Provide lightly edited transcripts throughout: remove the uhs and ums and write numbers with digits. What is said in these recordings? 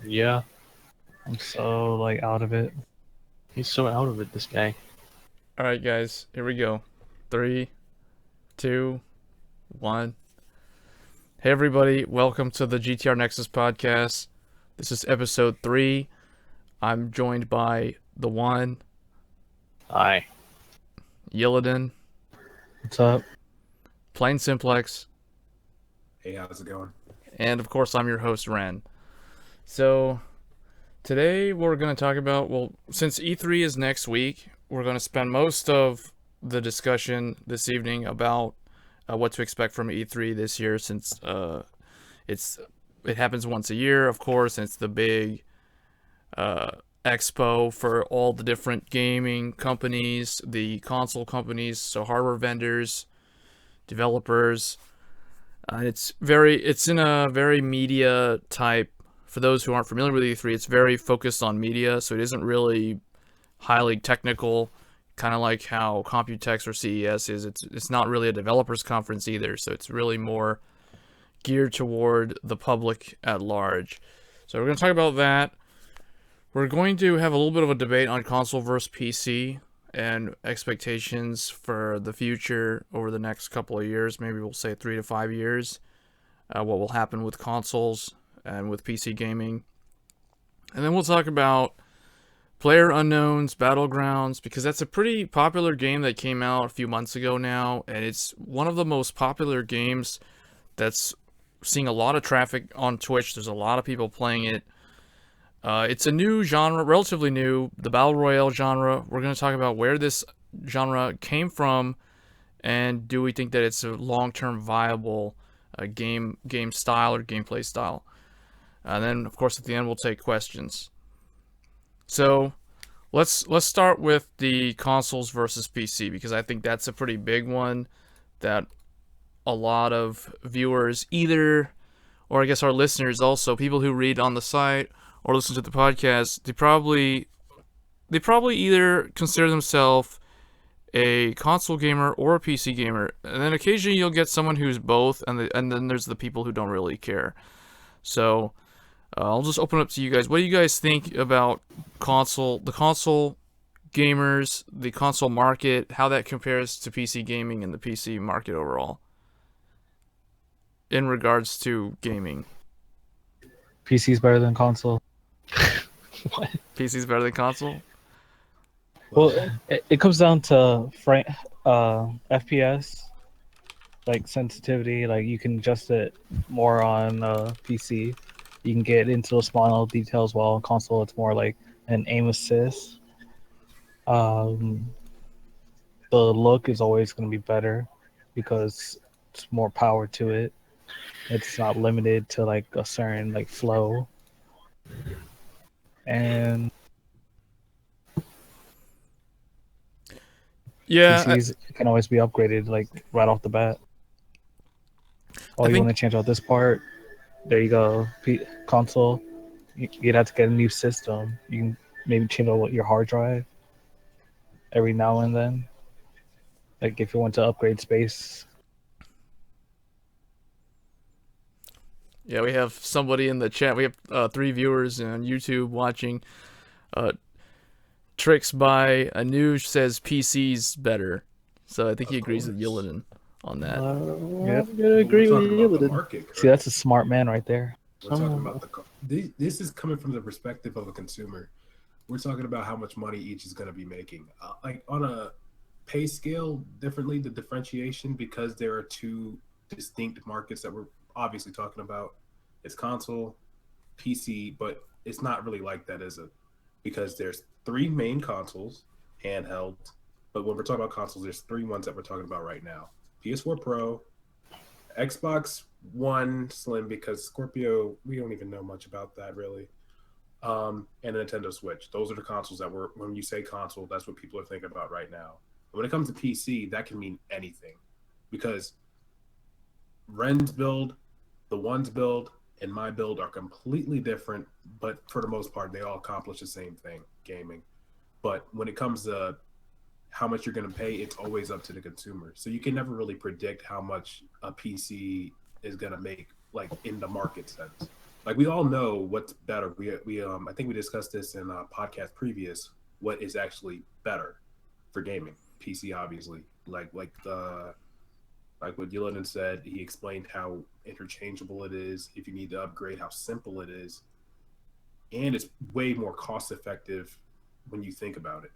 Yeah, I'm so like out of it. he's so out of it, this guy. All right, guys, here we go. 3, 2, 1. Hey, everybody, welcome to the GTR Nexus Podcast. This is episode 3. I'm joined by the one, Hi. Yillidan, What's up? Plain Simplex, Hey, how's it going? and of course, I'm your host, Ren. So, today we're going to talk about, since E3 is next week, we're going to spend most of the discussion this evening about what to expect from E3 this year, since it happens once a year, of course, and it's the big expo for all the different gaming companies, the console companies, so hardware vendors, developers. It's in a very media type. For those who aren't familiar with E3, it's very focused on media, so it isn't really highly technical, kind of like how Computex or CES is. It's not really a developers conference either, so it's really more geared toward the public at large. So we're going to talk about that. We're going to have a little bit of a debate on console versus PC and expectations for the future over the next couple of years. Maybe we'll say 3 to 5 years. What will happen with consoles and with PC gaming. And then we'll talk about Player Unknown's Battlegrounds, because that's a pretty popular game that came out a few months ago now, and it's one of the most popular games that's seeing a lot of traffic on Twitch. There's a lot of people playing it. It's a new genre, relatively new, the Battle Royale genre. We're going to talk about where this genre came from, and do we think that it's a long-term viable game style or gameplay style. And then, of course, at the end, we'll take questions. So, let's start with the consoles versus PC, because I think that's a pretty big one that a lot of viewers either, or I guess our listeners also, people who read on the site or listen to the podcast, they probably either consider themselves a console gamer or a PC gamer, and then occasionally you'll get someone who's both, and then there's the people who don't really care. So I'll just open up to you guys. What do you guys think about the console gamers, the console market, how that compares to PC gaming and the PC market overall in regards to gaming? PC's better than console. What? PC's better than console? Well, it comes down to FPS, like sensitivity. Like you can adjust it more on PC. You can get into those small details, while on console it's more like an aim assist. The look is always going to be better because it's more power to it. It's not limited to like a certain like flow. And Yeah, PCs can always be upgraded like right off the bat. Oh, you want to change out this part? There you go. Console, you'd have to get a new system. You can maybe change out your hard drive every now and then. Like if you want to upgrade space. Yeah, we have somebody in the chat. We have 3 viewers on YouTube watching. Tricks by Anuj says PC's better. So I think he agrees with Yillidan on that. Yep. I'm gonna agree with you. See, that's a smart man right there. We're talking about this is coming from the perspective of a consumer. We're talking about how much money each is going to be making. Like on a pay scale, differently, the differentiation, because there are 2 distinct markets that we're obviously talking about. It's console, PC, but it's not really like that, is it? Because there's 3 main consoles, handheld. But when we're talking about consoles, there's 3 ones that we're talking about right now: PS4 Pro, Xbox One Slim, because Scorpio, we don't even know much about that really, and Nintendo Switch. Those are the consoles that when you say console, that's what people are thinking about right now. But when it comes to PC, that can mean anything, because Ren's build, the One's build, and my build are completely different, but for the most part, they all accomplish the same thing, gaming. But when it comes to how much you're going to pay, it's always up to the consumer. So you can never really predict how much a PC is going to make, like in the market sense. Like we all know what's better. We I think we discussed this in a podcast previous. What is actually better for gaming? PC, obviously. Like what Yillian said, he explained how interchangeable it is. If you need to upgrade, how simple it is, and it's way more cost effective when you think about it.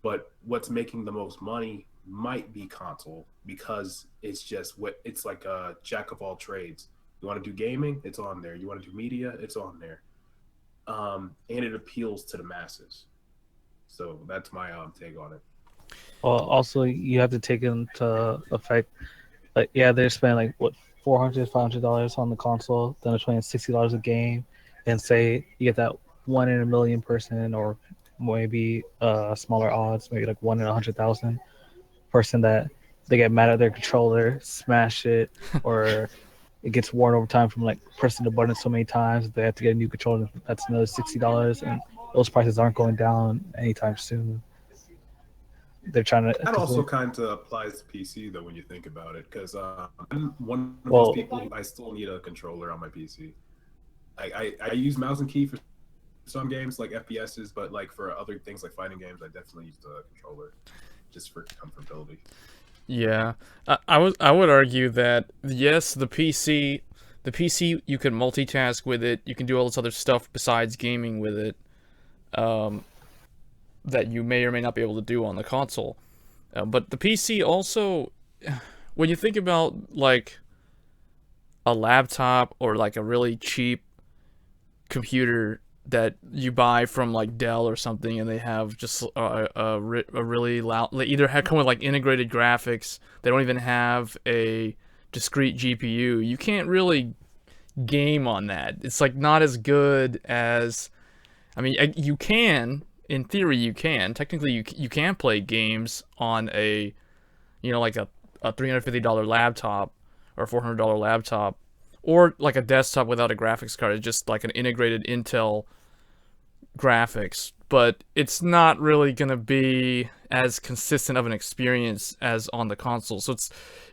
But what's making the most money might be console because it's like a jack of all trades. You want to do gaming, it's on there. You want to do media, it's on there, and it appeals to the masses. So that's my take on it. Well, also you have to take into effect, like yeah, they're spending like what $400-$500 on the console, then they're spending $60 a game, and say you get that 1 in a million person, or maybe smaller odds, maybe like 1 in 100,000 person that they get mad at their controller, smash it, or it gets worn over time from like pressing the button so many times they have to get a new controller. That's another $60, and those prices aren't going down anytime soon. They're trying to. That also kind of applies to PC though when you think about it, because I'm one of Well- those people. I still need a controller on my PC. I use mouse and key for some games like FPSs, but like for other things like fighting games, I definitely use the controller just for comfortability. Yeah, I would argue that yes, the PC you can multitask with it. You can do all this other stuff besides gaming with it, that you may or may not be able to do on the console. But the PC also, when you think about like a laptop or like a really cheap computer that you buy from like Dell or something, and they have just a really loud. They either come with like integrated graphics. They don't even have a discrete GPU. You can't really game on that. It's like not as good as. I mean, you can. In theory, you can. Technically, you can play games on a, like a $350 laptop or $400 laptop, or like a desktop without a graphics card. It's just like an integrated Intel graphics, but it's not really going to be as consistent of an experience as on the console. So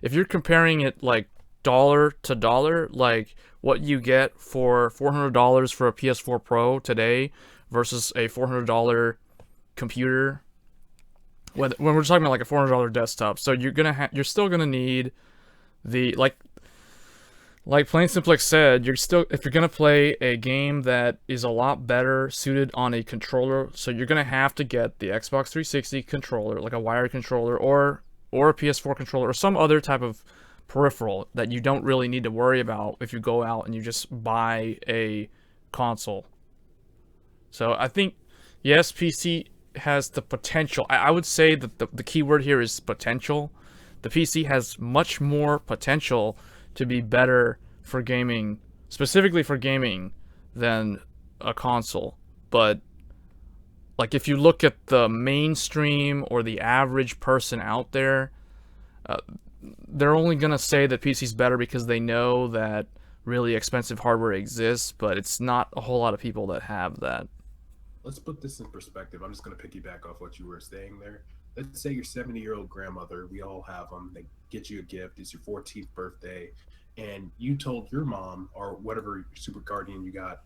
if you're comparing it like dollar to dollar, like what you get for $400 for a PS4 Pro today versus a $400 computer, when we're talking about like a $400 desktop, so you're still gonna need the like Plain Simplex said, if you're gonna play a game that is a lot better suited on a controller, so you're gonna have to get the Xbox 360 controller, like a wired controller, or a PS4 controller, or some other type of peripheral that you don't really need to worry about if you go out and you just buy a console. So I think, yes, PC has the potential. I would say that the key word here is potential. The PC has much more potential to be better for gaming, specifically for gaming, than a console. But like if you look at the mainstream or the average person out there, they're only gonna say that PC's better because they know that really expensive hardware exists, but it's not a whole lot of people that have that. Let's put this in perspective. I'm just going to piggyback off what you were saying there. Let's say your 70-year-old grandmother, we all have them, they get you a gift, it's your 14th birthday, and you told your mom or whatever super guardian you got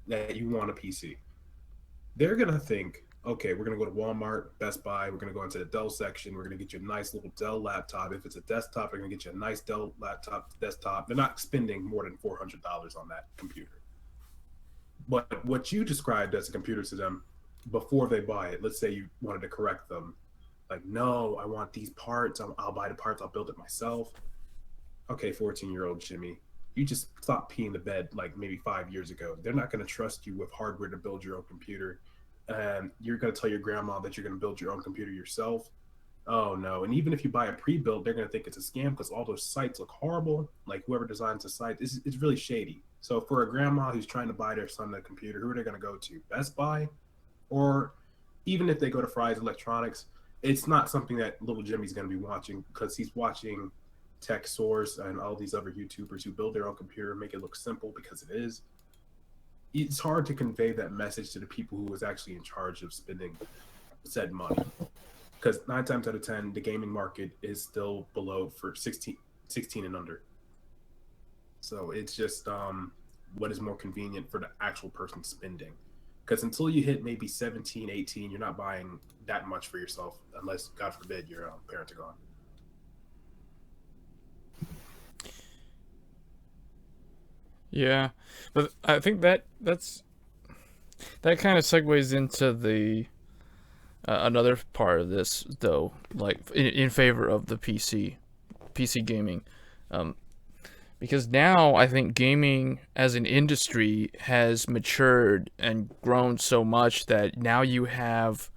that you want a PC. They're going to think, okay, we're going to go to Walmart, Best Buy, we're going to go into the Dell section, we're going to get you a nice little Dell laptop. If it's a desktop, they're going to get you a nice Dell laptop desktop. They're not spending more than $400 on that computer. But what you described as a computer to them before they buy it, let's say you wanted to correct them, like, no, I want these parts. I'll buy the parts. I'll build it myself. Okay, 14-year-old Jimmy, you just stopped peeing the bed like maybe 5 years ago. They're not going to trust you with hardware to build your own computer. You're going to tell your grandma that you're going to build your own computer yourself. Oh, no. And even if you buy a pre-built, they're going to think it's a scam because all those sites look horrible. Like whoever designs the site, it's really shady. So for a grandma who's trying to buy their son a computer, who are they going to go to? Best Buy? Or even if they go to Fry's Electronics, it's not something that little Jimmy's going to be watching because he's watching Tech Source and all these other YouTubers who build their own computer, make it look simple because it is. It's hard to convey that message to the people who was actually in charge of spending said money. Because 9 times out of 10, the gaming market is still below for 16 and under. So it's just what is more convenient for the actual person spending. Because until you hit maybe 17, 18, you're not buying that much for yourself unless, God forbid, your parents are gone. Yeah, but I think that kind of segues into the another part of this, though, like in favor of the PC gaming, um, because now I think gaming as an industry has matured and grown so much that now you have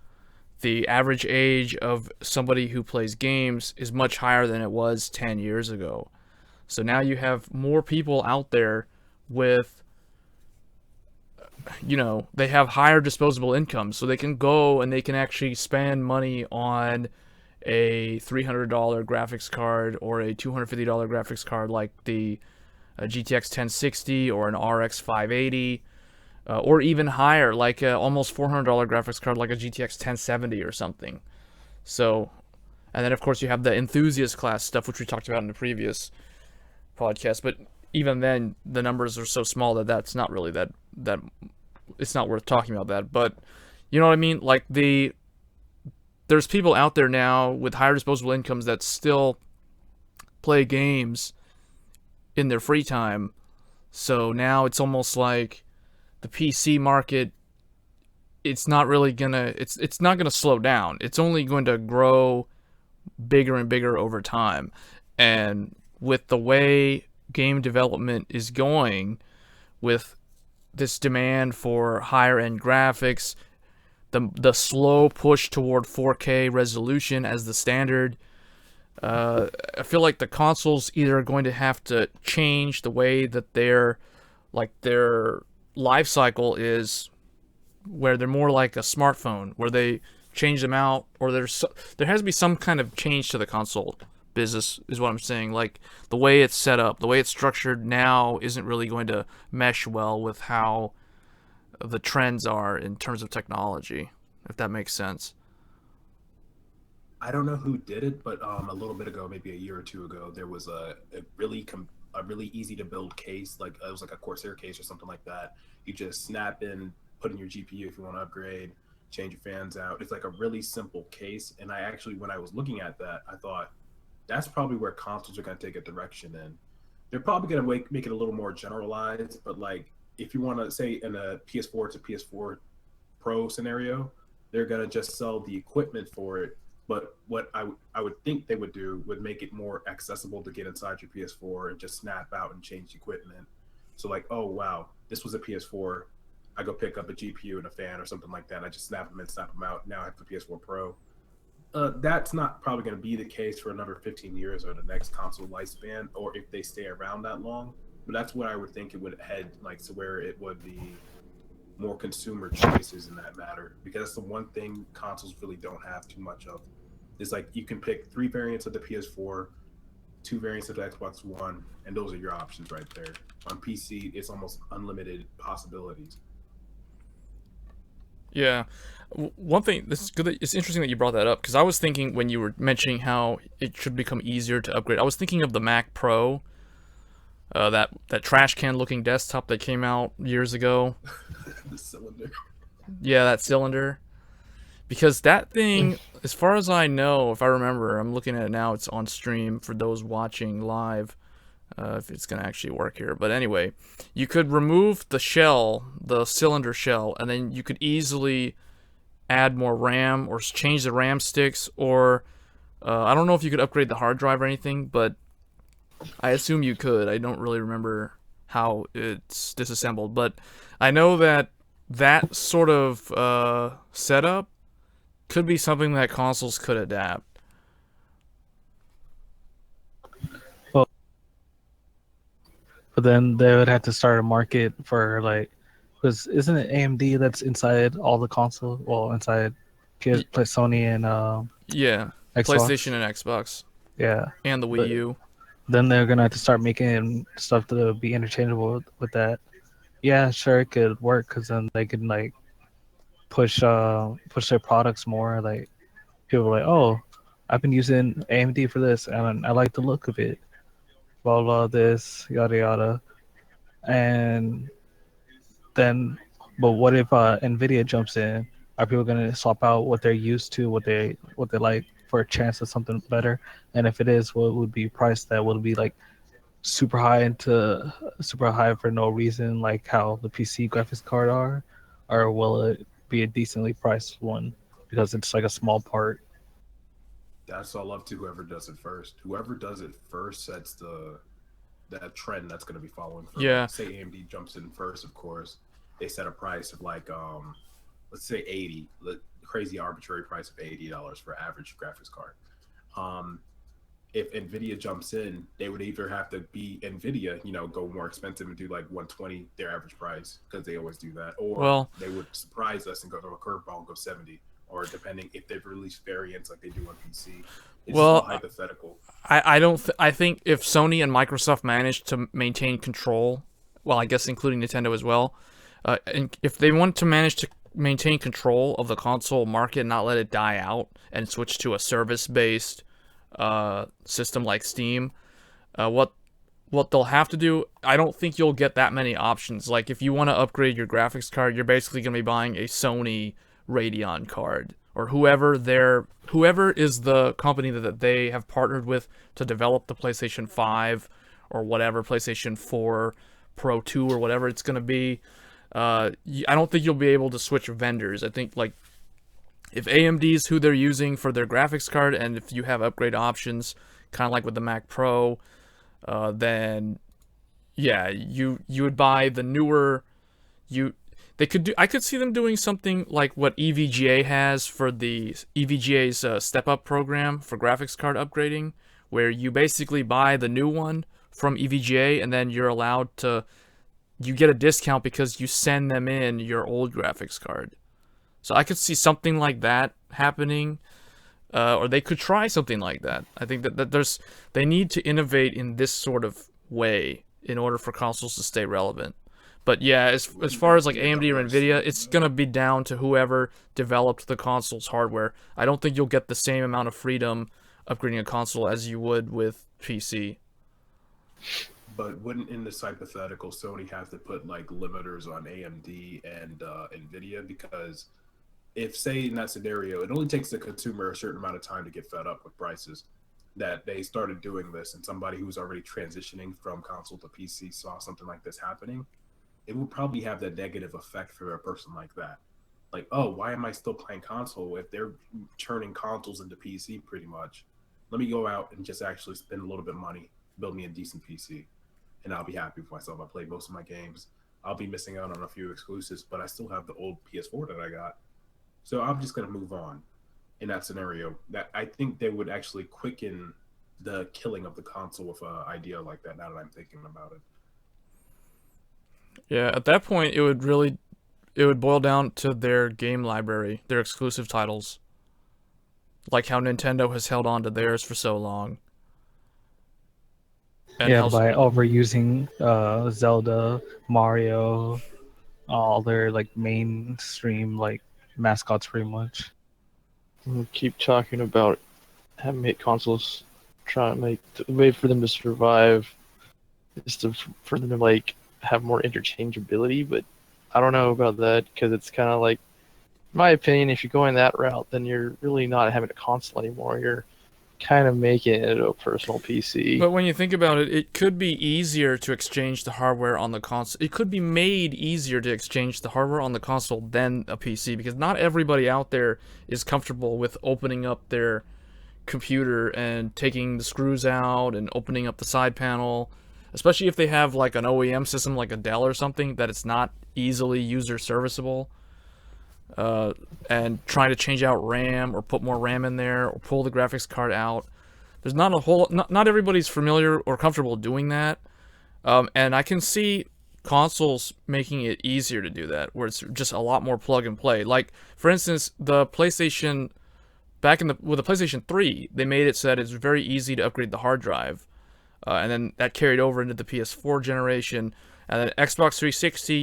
the average age of somebody who plays games is much higher than it was 10 years ago. So now you have more people out there with, they have higher disposable income, so they can go and they can actually spend money on a $300 graphics card or a $250 graphics card like the GTX 1060 or an RX 580, or even higher, like a almost $400 graphics card like a GTX 1070 or something. So, and then of course you have the enthusiast class stuff, which we talked about in the previous podcast, but even then the numbers are so small that that's not really that it's not worth talking about that. But you know what I mean, like there's people out there now with higher disposable incomes that still play games in their free time. So now it's almost like the PC market, it's not gonna slow down. It's only going to grow bigger and bigger over time. And with the way game development is going, with this demand for higher end graphics, the slow push toward 4K resolution as the standard, I feel like the consoles either are going to have to change the way that their life cycle is, where they're more like a smartphone, where they change them out, or there has to be some kind of change to the console business, is what I'm saying. Like, the way it's set up, the way it's structured now isn't really going to mesh well with how the trends are in terms of technology, if that makes sense. I don't know who did it, but a little bit ago, maybe a year or two ago, there was a really easy to build case. Like, it was like a Corsair case or something like that. You just snap in, put in your GPU if you want to upgrade, change your fans out. It's like a really simple case. And I actually, when I was looking at that, I thought that's probably where consoles are going to take a direction in. They're probably going to make it a little more generalized, but like if you want to say in a PS4 to PS4 Pro scenario, they're going to just sell the equipment for it. But what I would think they would do would make it more accessible to get inside your PS4 and just snap out and change the equipment. So like, oh wow, this was a PS4. I go pick up a GPU and a fan or something like that. I just snap them in, snap them out. Now I have the PS4 Pro. That's not probably going to be the case for another 15 years or the next console lifespan, or if they stay around that long. But that's what I would think it would head like to, where it would be more consumer choices in that matter, because that's the one thing consoles really don't have too much of. It's like you can pick 3 variants of the PS4, 2 variants of the Xbox One, and those are your options right there. On PC, it's almost unlimited possibilities. Yeah. One thing, this is good. It's interesting that you brought that up, because I was thinking when you were mentioning how it should become easier to upgrade, I was thinking of the Mac Pro, that trash can looking desktop that came out years ago. The cylinder. Yeah, that cylinder. Because that thing, as far as I know, if I remember, I'm looking at it now, it's on stream for those watching live, if it's going to actually work here. But anyway, you could remove the shell, the cylinder shell, and then you could easily add more RAM or change the RAM sticks, or I don't know if you could upgrade the hard drive or anything, but I assume you could. I don't really remember how it's disassembled, but I know that sort of setup could be something that consoles could adapt. Well, but then they would have to start a market for like, because isn't it AMD that's inside all the console? Well, inside Sony and Yeah, Xbox. PlayStation and Xbox. Yeah, And the Wii U. then they're gonna have to start making stuff to be interchangeable with that. Yeah, sure, it could work, because then they could like push their products more. Like, people are like, oh, I've been using AMD for this and I like the look of it, blah blah, this yada yada, And then, but what if Nvidia jumps in? Are people gonna swap out what they're used to, what they like, for a chance of something better? And if it is, what would be priced that? Would it be like super high for no reason, like how the PC graphics card are, or will it be a decently priced one because it's like a small part? That's all up to whoever does it first. Whoever does it first sets that trend that's going to be following. For Yeah. Say AMD jumps in first, of course. They set a price of like let's say 80, crazy arbitrary price of $80 for average graphics card. If Nvidia jumps in, they would either have to be Nvidia, go more expensive and do like 120 their average price, because they always do that, or Well, they would surprise us and go to a curveball and go 70, or depending if they've released variants like they do on PC. It's Well, just all hypothetical. I don't I think if Sony and Microsoft manage to maintain control, well, I guess including Nintendo as well, and if they want to manage to maintain control of the console market and not let it die out and switch to a service-based system like Steam, what they'll have to do, I don't think you'll get that many options. Like if you want to upgrade your graphics card, you're basically going to be buying a Sony Radeon card, or whoever is the company that they have partnered with to develop the PlayStation 5 or whatever, PlayStation 4 Pro 2 or whatever it's going to be. I don't think you'll be able to switch vendors. I think like if AMD is who they're using for their graphics card, and if you have upgrade options, kind of like with the Mac Pro, then yeah, you would buy the newer. I could see them doing something like what EVGA has for the EVGA's Step Up program for graphics card upgrading, where you basically buy the new one from EVGA, and then you get a discount because you send them in your old graphics card. So I could see something like that happening, or they could try something like that. I think that they need to innovate in this sort of way in order for consoles to stay relevant. But yeah, as far as like AMD or Nvidia, it's gonna be down to whoever developed the console's hardware. I don't think you'll get the same amount of freedom upgrading a console as you would with PC. But wouldn't, in this hypothetical, Sony have to put like limiters on AMD and Nvidia? Because if, say, in that scenario, it only takes the consumer a certain amount of time to get fed up with prices, that they started doing this, and somebody who's already transitioning from console to PC saw something like this happening, it would probably have that negative effect for a person like that. Like, oh, why am I still playing console if they're turning consoles into PC pretty much? Let me go out and just actually spend a little bit of money, build me a decent PC, and I'll be happy with myself. I play most of my games. I'll be missing out on a few exclusives, but I still have the old PS4 that I got. So I'm just going to move on in that scenario. That I think they would actually quicken the killing of the console with an idea like that, now that I'm thinking about it. Yeah, at that point, it would boil down to their game library, their exclusive titles. Like how Nintendo has held on to theirs for so long. And Yeah, by overusing Zelda, Mario, all their like mainstream like mascots pretty much. We keep talking about having consoles, trying to make the way for them to survive is for them to like have more interchangeability, but I don't know about that, because it's kind of like, in my opinion, if you're going that route, then you're really not having a console anymore. You're kind of making it into a personal PC. But when you think about it, it could be easier to exchange the hardware on the console. It could be made easier to exchange the hardware on the console than a PC, because not everybody out there is comfortable with opening up their computer and taking the screws out and opening up the side panel, especially if they have like an OEM system like a Dell or something that it's not easily user serviceable. And trying to change out RAM or put more RAM in there or pull the graphics card out. There's not everybody's familiar or comfortable doing that. And I can see consoles making it easier to do that, where it's just a lot more plug and play. Like, for instance, the PlayStation, with the PlayStation 3, they made it so that it's very easy to upgrade the hard drive. And then that carried over into the PS4 generation. And then Xbox 360,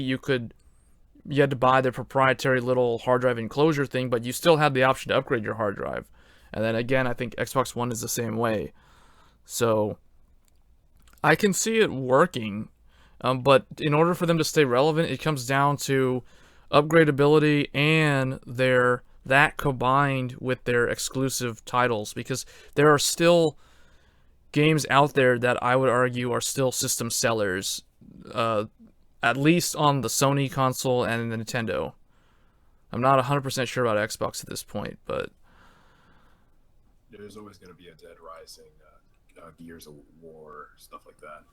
you had to buy the proprietary little hard drive enclosure thing, but you still had the option to upgrade your hard drive. And then again, I think Xbox One is the same way. So I can see it working. But in order for them to stay relevant, it comes down to upgradability and that combined with their exclusive titles, because there are still games out there that I would argue are still system sellers, at least on the Sony console and the Nintendo. I'm not 100% sure about Xbox at this point, but there's always going to be a Dead Rising, Gears of War, stuff like that.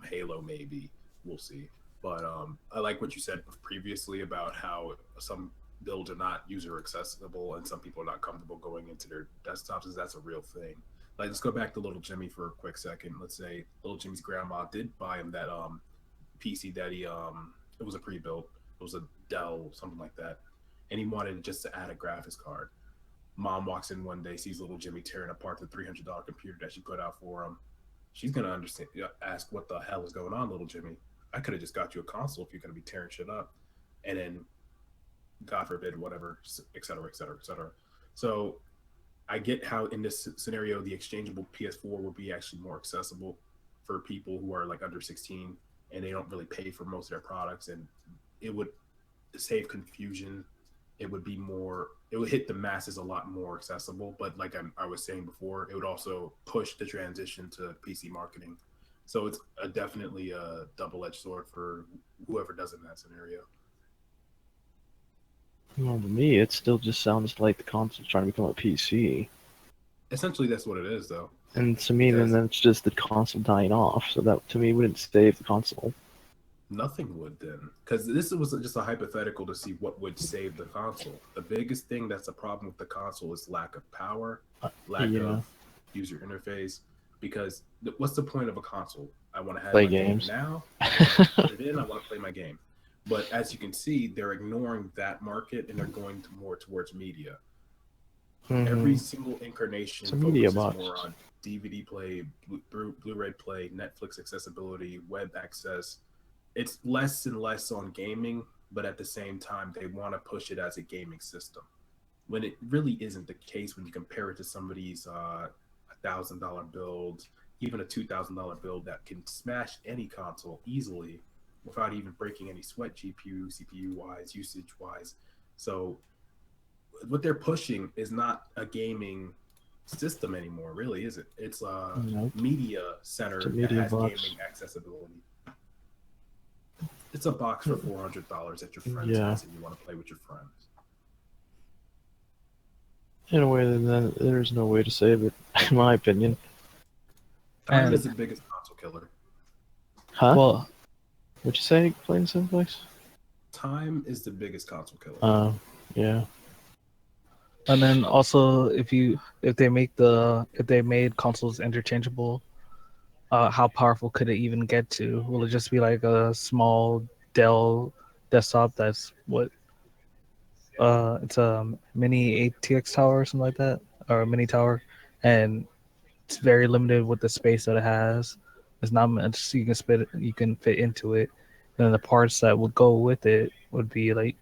Halo, maybe. We'll see. But I like what you said previously about how some builds are not user accessible and some people are not comfortable going into their desktops. That's a real thing. Like, let's go back to little Jimmy for a quick second. Let's say little Jimmy's grandma did buy him that PC that he it was a pre-built. It was a Dell, something like that. And he wanted just to add a graphics card. Mom walks in one day, sees little Jimmy tearing apart the $300 computer that she put out for him. She's gonna ask what the hell is going on, little Jimmy. I could have just got you a console if you're gonna be tearing shit up, and then, God forbid, whatever, et cetera, et cetera, et cetera. So, I get how in this scenario the exchangeable PS4 will be actually more accessible for people who are like under 16 and they don't really pay for most of their products, and it would save confusion. It would hit the masses a lot more accessible. But like I was saying before, it would also push the transition to PC marketing. So it's definitely a double-edged sword for whoever does in that scenario. Well, to me, it still just sounds like the console's trying to become a PC. Essentially, that's what it is, though. And to me, then that's just the console dying off. So that, to me, wouldn't save the console. Nothing would then, because this was just a hypothetical to see what would save the console. The biggest thing that's a problem with the console is lack of power, lack of user interface. Because what's the point of a console? I want to have play my games game now. Put it in. I want to play my game. But as you can see, they're ignoring that market and they're going more towards media. Mm-hmm. Every single incarnation focuses more on DVD play, Blu-ray play, Netflix accessibility, web access. It's less and less on gaming, but at the same time, they want to push it as a gaming system. When it really isn't the case when you compare it to somebody's $1,000 build, even a $2,000 build that can smash any console easily without even breaking any sweat GPU, CPU-wise, usage-wise. So what they're pushing is not a gaming system anymore, really, is it? It's a media center that has gaming accessibility. It's a box for $400 at your friend's house and you want to play with your friends. In a way, then there's no way to save it, in my opinion. Time is the biggest console killer. Huh? Well, what'd you say, Plain Simplex? Time is the biggest console killer. Yeah. And then also, if they made consoles interchangeable, how powerful could it even get to? Will it just be like a small Dell desktop that's it's a mini ATX tower or something like that, or a mini tower, and it's very limited with the space that it has. It's not much you can fit into it, and then the parts that would go with it would be like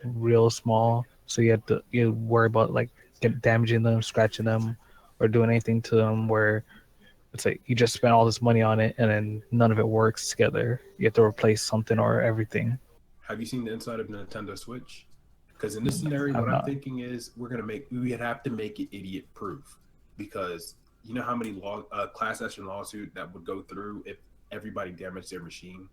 real small. So you worry about like damaging them, scratching them, or doing anything to them where it's like you just spent all this money on it and then none of it works together. You have to replace something or everything. Have you seen the inside of Nintendo Switch? Because in this scenario, what I'm thinking is we have to make it idiot proof, because you know how many class action lawsuit that would go through if everybody damaged their machine?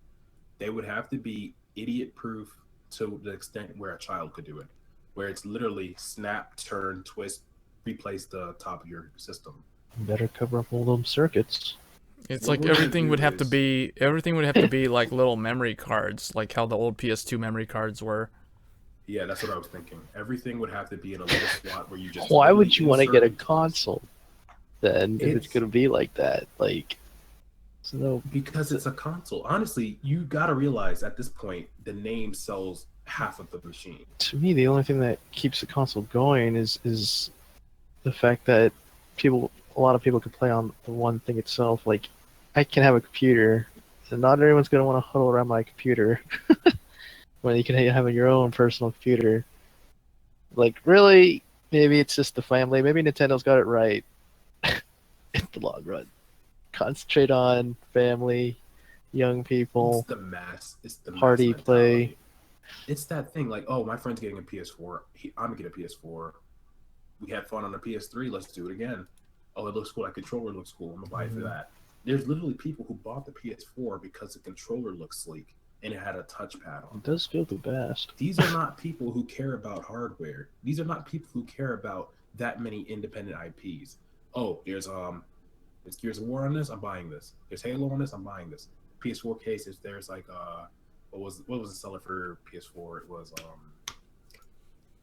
They would have to be idiot proof to the extent where a child could do it, where it's literally snap, turn, twist, replace the top of your system. Better cover up all those circuits. It's like everything would have to be like little memory cards, like how the old PS2 memory cards were. Yeah, that's what I was thinking. Everything would have to be in a little slot where you just. Why would you want to get a console then if it's gonna be like that? Like, because it's a console. Honestly, you gotta realize at this point the name sells half of the machine. To me, the only thing that keeps the console going is the fact that a lot of people can play on the one thing itself. Like, I can have a computer, and not everyone's gonna want to huddle around my computer. When you can have your own personal computer. Like, really, maybe it's just the family. Maybe Nintendo's got it right in the long run. Concentrate on family, young It's people, the mass. It's the mass party mentality. play. It's that thing like, oh, my friend's getting a PS4. I'm gonna get a PS4. We had fun on the PS3. Let's do it again. Oh, it looks cool. That controller looks cool. I'm gonna buy it for that. There's literally people who bought the PS4 because the controller looks sleek and it had a touchpad on It does feel the best. These are not people who care about hardware. These are not people who care about that many independent IPs. Oh, there's Gears of War on this, I'm buying this. There's Halo on this, I'm buying this. PS4 cases, there's like what was the seller for PS4?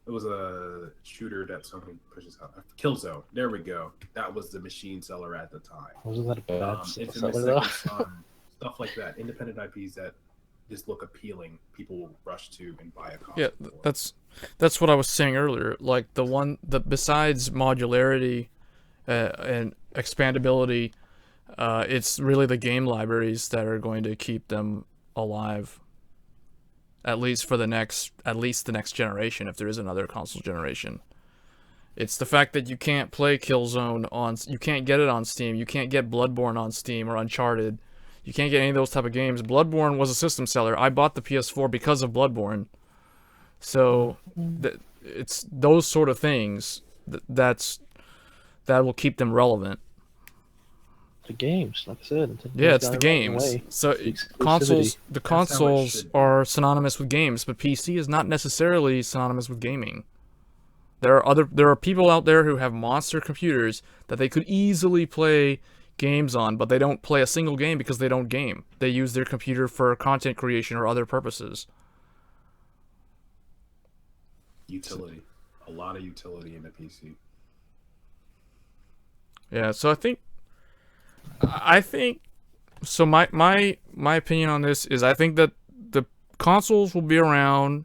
It was a shooter that somebody pushes out. Killzone. There we go. That was the machine seller at the time. Wasn't that a bad Infamous seller though? Second Son, stuff like that. Independent IPs that just look appealing. People will rush to and buy a copy. Yeah, that's what I was saying earlier. Like besides modularity and expandability, it's really the game libraries that are going to keep them alive. At least the next generation, if there is another console generation. It's the fact that you can't play Killzone you can't get it on Steam, you can't get Bloodborne on Steam or Uncharted. You can't get any of those type of games. Bloodborne was a system seller. I bought the PS4 because of Bloodborne. So it's those sort of things that will keep them relevant. The games, like I said. Yeah, it's the games. So the consoles are synonymous with games, but PC is not necessarily synonymous with gaming. There are people out there who have monster computers that they could easily play games on, but they don't play a single game because they don't game. They use their computer for content creation or other purposes. Utility. A lot of utility in the PC. Yeah, so I think so my opinion on this is I think that the consoles will be around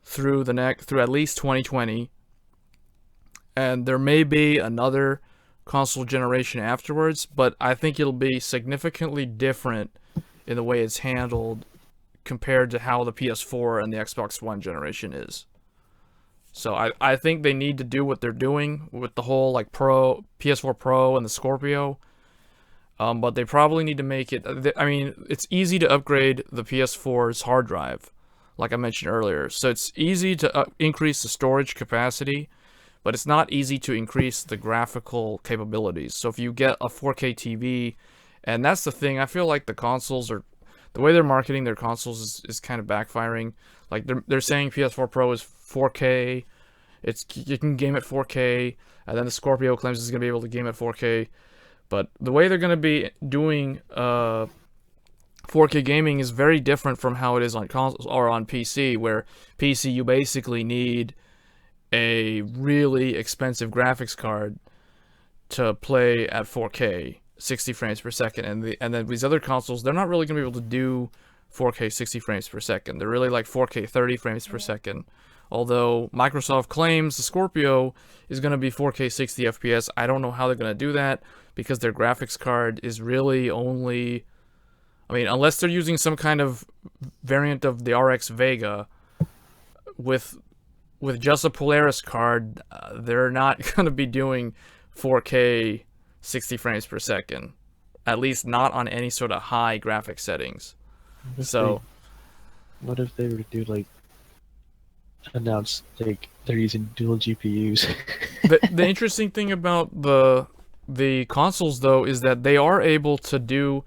through at least 2020, and there may be another console generation afterwards, but I think it'll be significantly different in the way it's handled compared to how the PS4 and the Xbox One generation is. So I think they need to do what they're doing with the whole like PS4 Pro and the Scorpio. But they probably need to make it. I mean, it's easy to upgrade the PS4's hard drive, like I mentioned earlier. So it's easy to increase the storage capacity, but it's not easy to increase the graphical capabilities. So if you get a 4K TV, and that's the thing, I feel like the way they're marketing their consoles is kind of backfiring. Like they're saying PS4 Pro is 4K, you can game at 4K, and then the Scorpio claims it's gonna be able to game at 4K. But the way they're going to be doing 4K gaming is very different from how it is on consoles or on PC, where PC you basically need a really expensive graphics card to play at 4K 60 frames per second, and then these other consoles, they're not really going to be able to do 4K 60 frames per second. They're really like 4K 30 frames per second. Although Microsoft claims the Scorpio is going to be 4K 60 FPS, I don't know how they're going to do that, because their graphics card is really only, I mean, unless they're using some kind of variant of the RX Vega with just a Polaris card, they're not going to be doing 4K 60 frames per second, at least not on any sort of high graphic settings. What if they were to do like announce like they're using dual GPUs? The interesting thing about the consoles, though, is that they are able to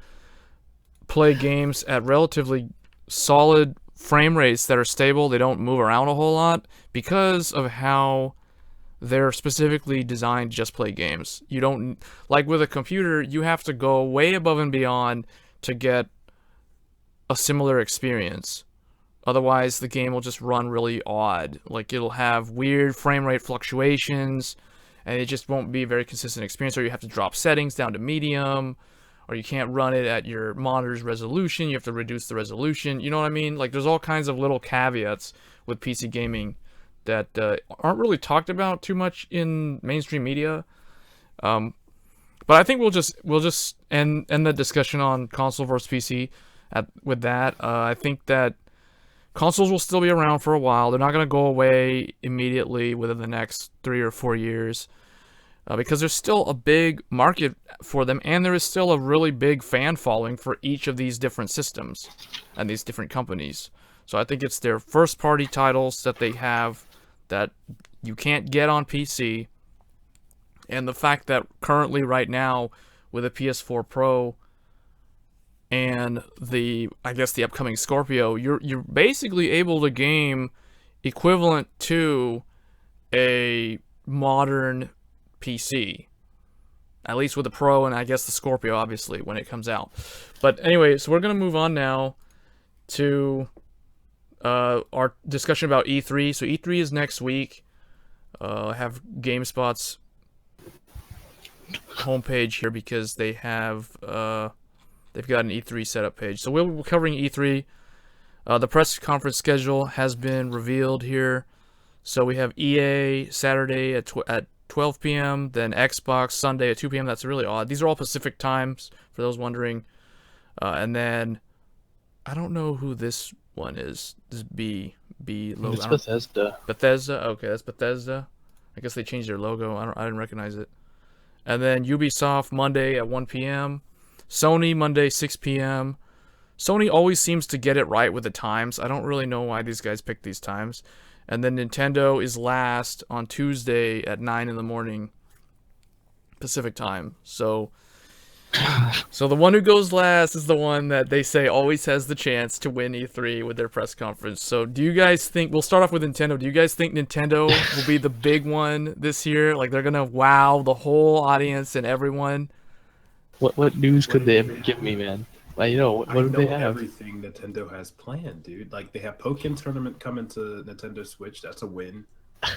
play games at relatively solid frame rates that are stable. They don't move around a whole lot because of how they're specifically designed to just play games. You don't, like with a computer, you have to go way above and beyond to get a similar experience. Otherwise, the game will just run really odd. Like, it'll have weird frame rate fluctuations, and it just won't be a very consistent experience, or you have to drop settings down to medium, or you can't run it at your monitor's resolution, you have to reduce the resolution, you know what I mean? Like, there's all kinds of little caveats with PC gaming that aren't really talked about too much in mainstream media. But I think we'll just end the discussion on console versus PC with that. I think that consoles will still be around for a while. They're not going to go away immediately within the next 3 or 4 years. because there's still a big market for them, and there is still a really big fan following for each of these different systems and these different companies. So I think it's their first-party titles that they have that you can't get on PC, and the fact that currently right now with a PS4 Pro and the upcoming Scorpio, you're basically able to game equivalent to a modern PC, at least with the Pro and I guess the Scorpio, obviously, when it comes out. But anyway, so we're gonna move on now to our discussion about E3. So E3 is next week. I have GameSpot's homepage here because they have they've got an E3 setup page. So we're covering E3. The press conference schedule has been revealed here. So we have EA Saturday at 12 p.m., then Xbox Sunday at 2 p.m. That's really odd. These are all Pacific times, for those wondering. And then, I don't know who this one is. This B logo. It's Bethesda. Bethesda? Okay, that's Bethesda. I guess they changed their logo. I didn't recognize it. And then Ubisoft Monday at 1 p.m. Sony Monday 6 p.m. Sony always seems to get it right with the times. I don't really know why these guys pick these times. And then Nintendo is last on Tuesday at 9 in the morning Pacific time. So the one who goes last is the one that they say always has the chance to win E3 with their press conference. So do you guys think, we'll start off with Nintendo. Do you guys think Nintendo will be the big one this year? Like they're going to wow the whole audience and everyone? What news could they ever give me, man? Like, what do they have? Everything Nintendo has planned, dude. Like they have Pokken tournament coming to Nintendo Switch. That's a win.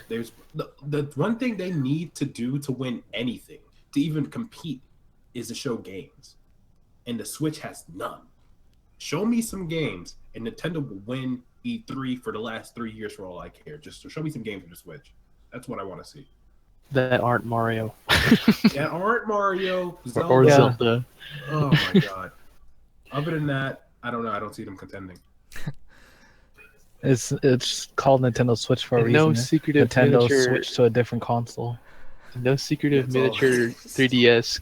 There's the one thing they need to do to win anything, to even compete, is to show games. And the Switch has none. Show me some games, and Nintendo will win E3 for the last 3 years for all I care. Just show me some games for the Switch. That's what I want to see. That aren't Mario. That aren't Mario. Zelda. Or Zelda. Oh my god. Other than that, I don't know. I don't see them contending. It's called Nintendo Switch for a reason. No secretive Nintendo miniature. switched to a different console. No secretive That's all. miniature 3DS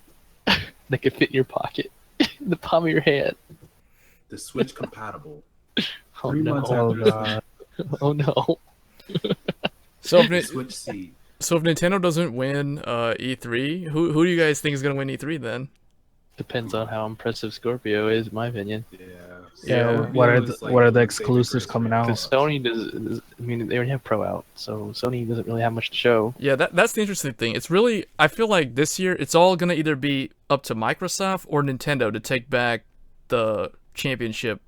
that could fit in your pocket, in the palm of your hand. The Switch compatible. Oh 3 months no! after God. Oh no! So the if, Switch C. so if Nintendo doesn't win E3, who do you guys think is going to win E3 then? Depends on how impressive Scorpio is, in my opinion. Yeah, what are the exclusives coming out? Because Sony does. I mean, they already have Pro out, so Sony doesn't really have much to show. Yeah, that's the interesting thing. It's really, I feel like this year it's all going to either be up to Microsoft or Nintendo to take back the championship,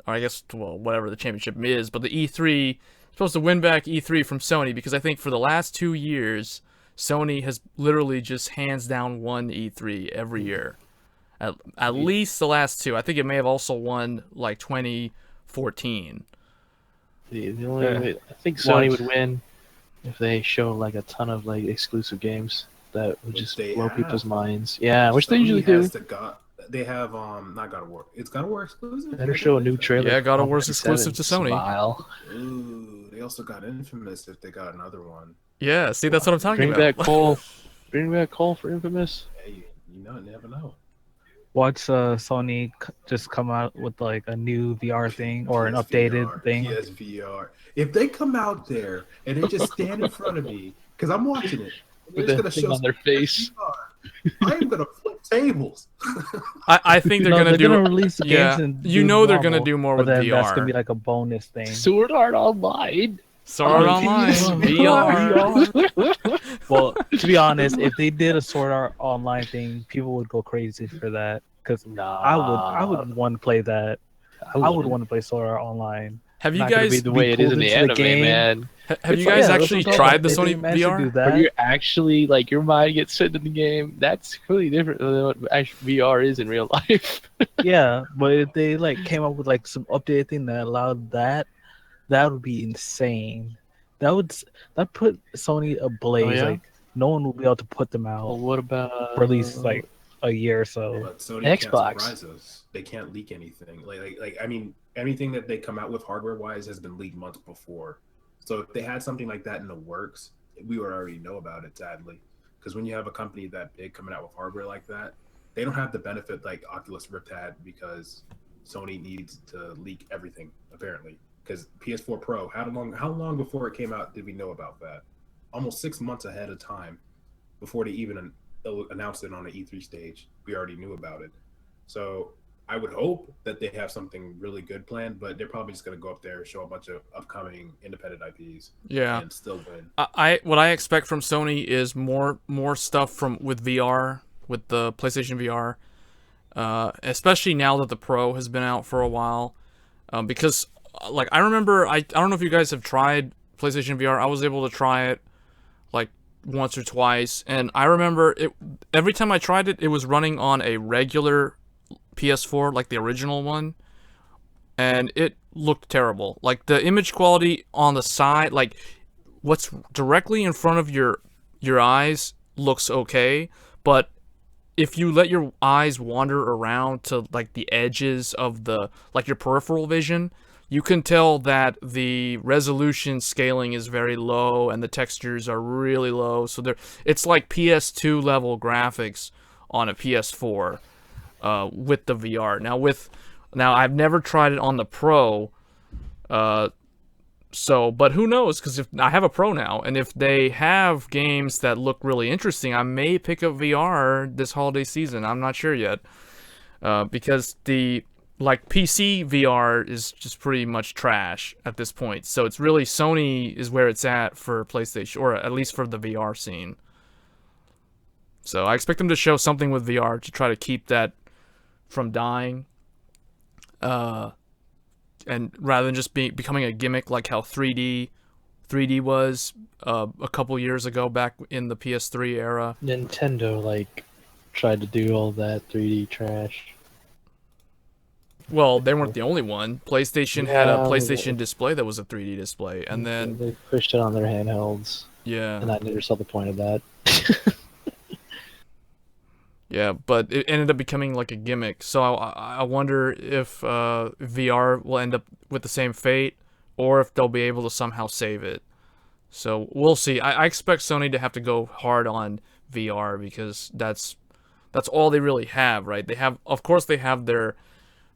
or I guess, well, whatever the championship is, but the E3, supposed to win back E3 from Sony, because I think for the last 2 years, Sony has literally just hands down won E3 every year. At least the last 2. I think it may have also won like 2014. The only way, I think Sony would win if they show like a ton of like exclusive games that would just blow people's minds. Yeah, which they usually do. They have not God of War. It's God of War exclusive. Better show a new trailer. Yeah, God of War's exclusive to Sony. Smile. Ooh, they also got Infamous if they got another one. Yeah, see, that's what I'm talking Bring about. back Cole. Bring back Cole for Infamous. Hey, never know. Watch Sony just come out with like a new VR thing or an updated thing. PSVR. If they come out there and they just stand in front of me, because I'm watching it, With they're the just thing gonna show on their face. VR, I am gonna flip tables. I think they're gonna do. Release the Yeah, games and you do know they're normal, gonna do more but with then VR. That's gonna be like a bonus thing. Sword Art Online. Sword Oh, Online VR. VR. Well, to be honest, if they did a Sword Art Online thing, people would go crazy for that. Because I would want to play that. I would want to play Sword Art Online. Have you Not gonna guys be the way it is in the anime, man. have you guys actually tried the Sony VR? When you're actually like your mind gets set in the game, that's completely different than what actually VR is in real life. Yeah, but if they like came up with like some updated thing that allowed that would be insane. That put Sony ablaze. Oh, yeah? Like no one will be able to put them out Well, what about for at least like a year or so. But Sony Xbox. can't surprise us. They can't leak anything. Like I mean, anything that they come out with hardware-wise has been leaked months before. So if they had something like that in the works, we would already know about it, sadly. because when you have a company that big coming out with hardware like that, they don't have the benefit like Oculus Rift had because Sony needs to leak everything apparently. Because PS4 Pro, how long before it came out did we know about that? Almost 6 months ahead of time before they even announced it on the E3 stage. We already knew about it. So I would hope that they have something really good planned, but they're probably just going to go up there, show a bunch of upcoming independent IPs, and still win. What I expect from Sony is more stuff with VR, with the PlayStation VR, especially now that the Pro has been out for a while, because like I remember I don't know if you guys have tried PlayStation VR. I was able to try it like once or twice, and I remember it every time I tried it, it was running on a regular PS4, like the original one, and it looked terrible. Like the image quality on the side, like what's directly in front of your eyes looks okay, but if you let your eyes wander around to like the edges of the like your peripheral vision, you can tell that the resolution scaling is very low and the textures are really low. So it's like PS2 level graphics on a PS4 with the VR. Now I've never tried it on the Pro, but who knows? Because if I have a Pro now, and if they have games that look really interesting, I may pick up VR this holiday season. I'm not sure yet, because the PC VR is just pretty much trash at this point. So it's really Sony is where it's at for PlayStation, or at least for the VR scene. So I expect them to show something with VR to try to keep that from dying. And rather than just becoming a gimmick like how 3D was a couple years ago back in the PS3 era. Nintendo tried to do all that 3D trash. Well, they weren't the only one. PlayStation had a PlayStation display that was a 3D display, and then they pushed it on their handhelds. Yeah. And I never saw the point of that. Yeah, but it ended up becoming like a gimmick. So I wonder if VR will end up with the same fate, or if they'll be able to somehow save it. So we'll see. I expect Sony to have to go hard on VR because that's all they really have, right? Of course they have their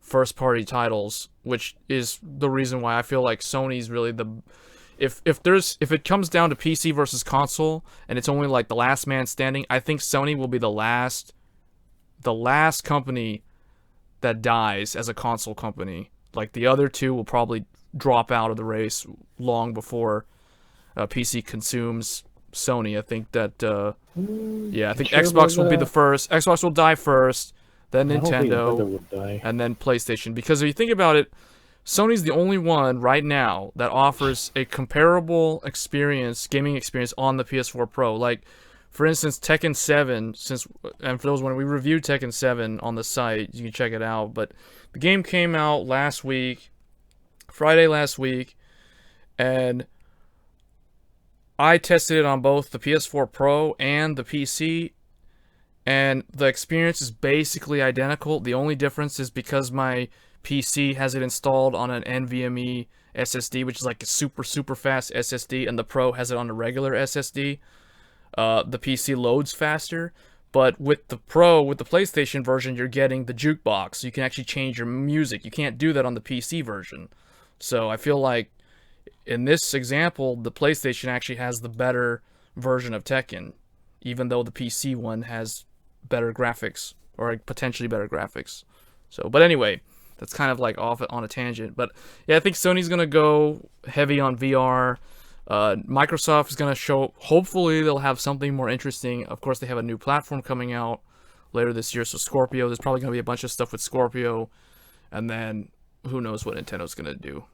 first party titles, which is the reason why I feel like Sony's really if it comes down to PC versus console and it's only like the last man standing, I think Sony will be the last company that dies as a console company. Like the other two will probably drop out of the race long before PC consumes Sony. I think that I think Xbox will be the first. Xbox will die first, then Nintendo, would die. And then PlayStation. Because if you think about it, Sony's the only one right now that offers a comparable gaming experience on the PS4 Pro. Like, for instance, Tekken 7, and for those when we reviewed Tekken 7 on the site, you can check it out. But the game came out Friday last week, and I tested it on both the PS4 Pro and the PC, and the experience is basically identical. The only difference is because my PC has it installed on an NVMe SSD, which is like a super, super fast SSD, and the Pro has it on a regular SSD. The PC loads faster, but with the PlayStation version, you're getting the jukebox, so you can actually change your music. You can't do that on the PC version. So I feel like in this example, the PlayStation actually has the better version of Tekken, even though the PC one has better graphics, or potentially better graphics. So, but anyway, that's kind of like off on a tangent. But yeah, I think Sony's gonna go heavy on VR. Microsoft is going to show, hopefully they'll have something more interesting. Of course, they have a new platform coming out later this year, so Scorpio, there's probably going to be a bunch of stuff with Scorpio, and then who knows what Nintendo's going to do.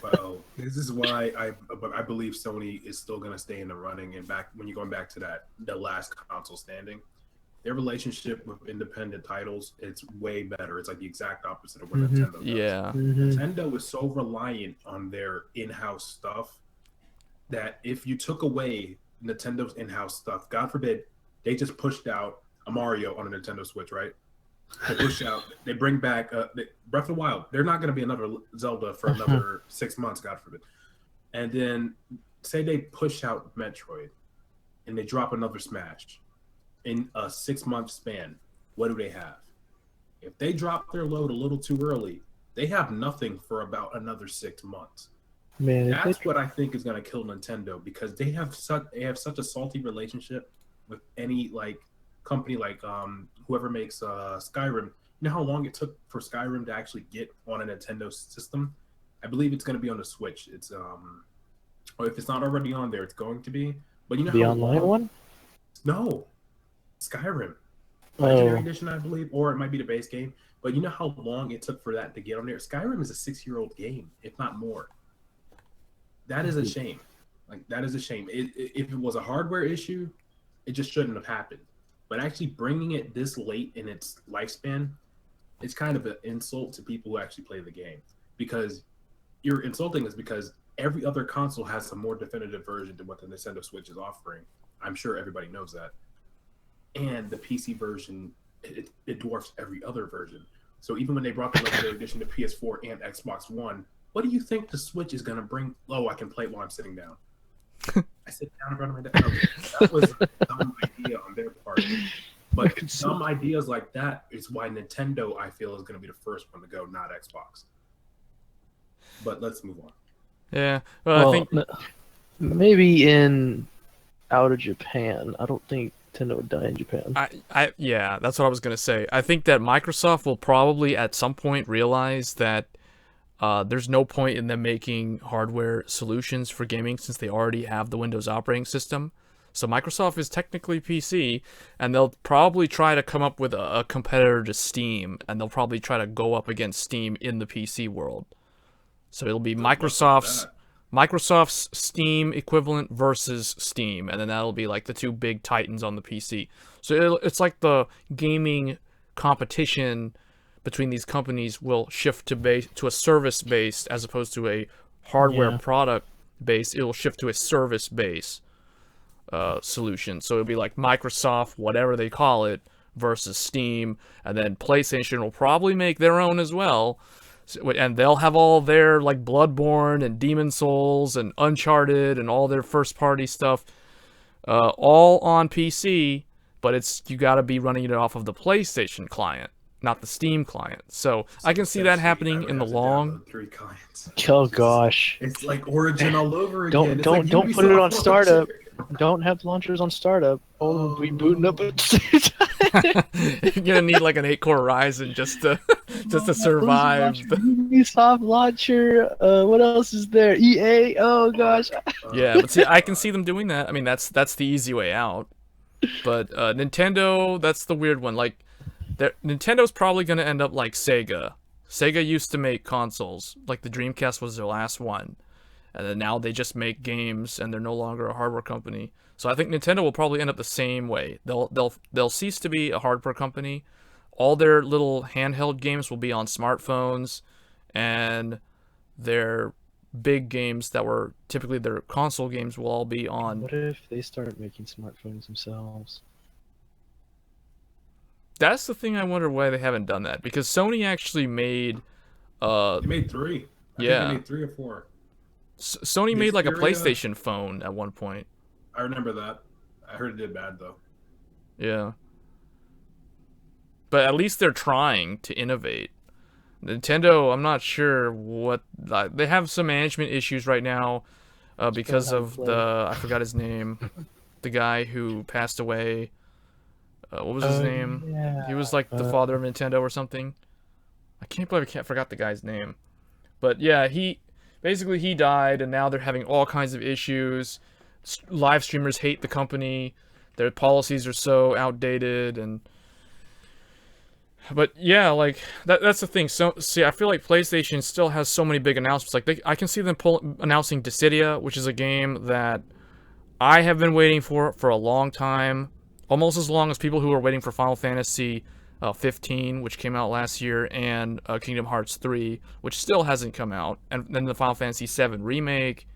Well, this is why I believe Sony is still going to stay in the running. And when you're going back to the last console standing, their relationship with independent titles, it's way better. It's like the exact opposite of what Nintendo does. Yeah. Nintendo is so reliant on their in-house stuff that if you took away Nintendo's in-house stuff, God forbid, they just pushed out a Mario on a Nintendo Switch, right? They bring back Breath of the Wild. They're not going to be another Zelda for another 6 months, God forbid. And then say they push out Metroid. and they drop another Smash in a 6-month span, what do they have? If they drop their load a little too early, they have nothing for about another 6 months. Man, That's what I think is going to kill Nintendo, because they have such a salty relationship with any like company, like whoever makes Skyrim. You know how long it took for Skyrim to actually get on a Nintendo system? I believe it's going to be on the Switch. It's or if it's not already on there, it's going to be. But you know the how online long... one? No, Skyrim. Oh. Legendary Edition, I believe, or it might be the base game. But you know how long it took for that to get on there? Skyrim is a 6-year-old game, if not more. That is a shame. Like, that is a shame. If it was a hardware issue, it just shouldn't have happened. But actually bringing it this late in its lifespan, it's kind of an insult to people who actually play the game. Because you're insulting us, because every other console has a more definitive version than what the Nintendo Switch is offering. I'm sure everybody knows that. And the PC version, it dwarfs every other version. So even when they brought the Legendary Edition to PS4 and Xbox One, what do you think the Switch is going to bring? Oh, I can play it while I'm sitting down. I sit down and run my down. Okay, that was a dumb idea on their part. But dumb ideas like that is why Nintendo, I feel, is going to be the first one to go, not Xbox. But let's move on. Yeah, well, I think maybe out of Japan. I don't think Nintendo would die in Japan. Yeah, that's what I was gonna say. I think that Microsoft will probably at some point realize that there's no point in them making hardware solutions for gaming, since they already have the Windows operating system. So Microsoft is technically PC, and they'll probably try to come up with a competitor to Steam, and they'll probably try to go up against Steam in the PC world. So it'll be Microsoft's Steam equivalent versus Steam, and then that'll be like the two big titans on the PC. So it's like the gaming competition between these companies will shift to a service based as opposed to a hardware product based. It will shift to a service based solution. So it'll be like Microsoft, whatever they call it, versus Steam, and then PlayStation will probably make their own as well. And they'll have all their like Bloodborne and Demon Souls and Uncharted and all their first party stuff all on PC, but you got to be running it off of the PlayStation client, not the Steam client. So I can see that happening in the long. 3 clients. Oh gosh! It's like Origin all over again. Don't put it on startup. Don't have launchers on startup. Oh, we booting up at the same time. You're gonna need like an 8-core Ryzen just to survive. Ubisoft launcher. What else is there? EA. Oh gosh. Yeah, but see, I can see them doing that. I mean, that's the easy way out. But Nintendo, that's the weird one. Like, Nintendo's probably gonna end up like Sega. Sega used to make consoles. Like the Dreamcast was their last one. And then now they just make games, and they're no longer a hardware company. So I think Nintendo will probably end up the same way. They'll cease to be a hardware company. All their little handheld games will be on smartphones, and their big games that were typically their console games will all be on. What if they start making smartphones themselves? That's the thing. I wonder why they haven't done that, because Sony actually made. They made 3. I think they made 3 or 4. Sony made like a PlayStation phone at one point. I remember that. I heard it did bad though. Yeah. But at least they're trying to innovate. Nintendo, I'm not sure what... they have some management issues right now because of I forgot his name. The guy who passed away. What was his name? Yeah. He was like the father of Nintendo or something. I can't believe I forgot the guy's name. But yeah, he died, and now they're having all kinds of issues. Live streamers hate the company. Their policies are so outdated, but yeah, like that's the thing. So see, I feel like PlayStation still has so many big announcements. Like I can see them announcing Dissidia, which is a game that I have been waiting for a long time, almost as long as people who are waiting for Final Fantasy 15, which came out last year, and Kingdom Hearts 3, which still hasn't come out, and then the Final Fantasy 7 remake.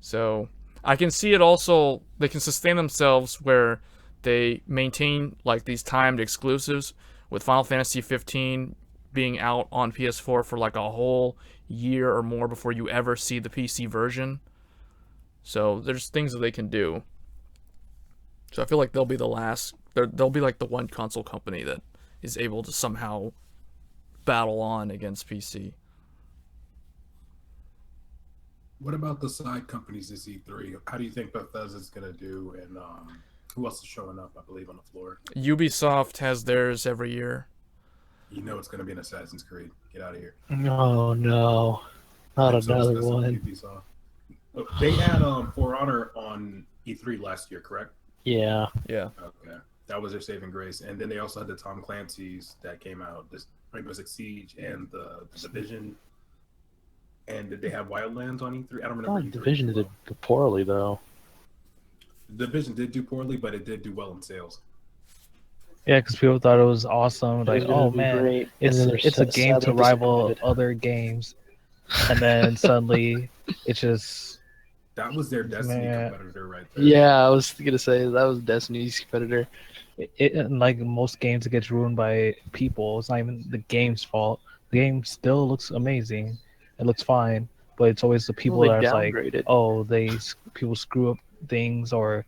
So I can see it also, they can sustain themselves where they maintain like these timed exclusives, with Final Fantasy 15 being out on PS4 for like a whole year or more before you ever see the PC version. So there's things that they can do. So I feel like they'll be the last. They'll be like the one console company that is able to somehow battle on against PC. What about the side companies this E3? How do you think Bethesda's gonna do? And who else is showing up? I believe on the floor. Ubisoft has theirs every year. You know it's gonna be an Assassin's Creed. Get out of here. Oh no, not I'm so another disgusted with one. Ubisoft. Look, they had For Honor on E3 last year, correct? Yeah. Yeah. Okay, that was their saving grace. And then they also had the Tom Clancy's that came out, this Rainbow Six Siege and the Division. And did they have Wildlands on E3? I don't remember. E3 Division too did well. poorly though. The Division did do poorly, but it did do well in sales. Yeah, because people thought it was awesome. It Like, was gonna oh be man, great, and it's then they're a game to sadly rival disappointed. other games, and then suddenly it's just That was their Destiny Man. competitor right there. Yeah, I was gonna say that was Destiny's competitor. and like most games, it gets ruined by people. It's not even the game's fault. The game still looks amazing. It looks fine, but it's always the people they that's like, downgraded. oh, people screw up things, or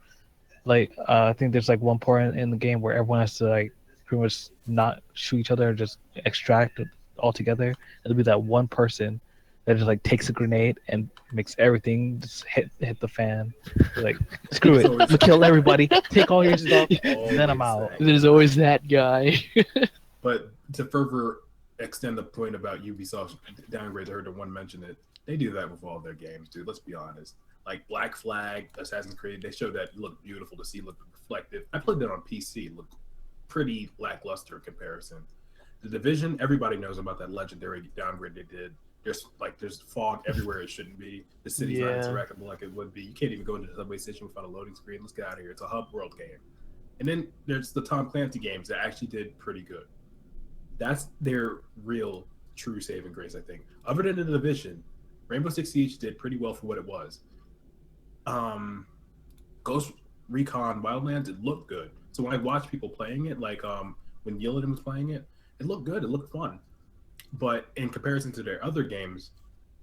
like I think there's like one point in the game where everyone has to like pretty much not shoot each other, just extract it all together. It'll be that one person that just like takes a grenade and makes everything just hit the fan. Like, screw it, I'm gonna kill everybody, take all your stuff, and then I'm out. There's always that guy. But to further extend the point about Ubisoft's downgrades, I heard one mention it. They do that with all their games, dude. Let's be honest. Like Black Flag, Assassin's Creed, they showed that it looked beautiful to see, looked reflective. I played that on PC, it looked pretty lackluster in comparison. The Division, everybody knows about that legendary downgrade they did. There's fog everywhere it shouldn't be. The city's not Yeah. interactable like it would be. You can't even go into the subway station without a loading screen. Let's get out of here. It's a hub world game. And then there's the Tom Clancy games that actually did pretty good. That's their real true saving grace, I think. Other than the Division, Rainbow Six Siege did pretty well for what it was. Ghost Recon Wildlands, it looked good. So when I watch people playing it, like when Yillidan was playing it, it looked good. It looked fun. But in comparison to their other games,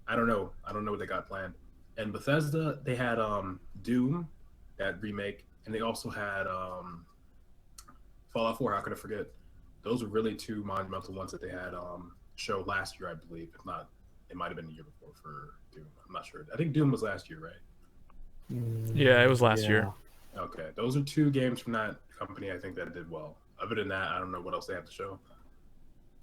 I don't know. I don't know what they got planned. And Bethesda, they had Doom, that remake, and they also had Fallout 4. How could I forget? Those were really two monumental ones that they had show last year, I believe. If not, it might have been the year before for Doom. I'm not sure. I think Doom was last year, right? Yeah, it was last year. Okay, those are two games from that company I think that did well. Other than that, I don't know what else they have to show.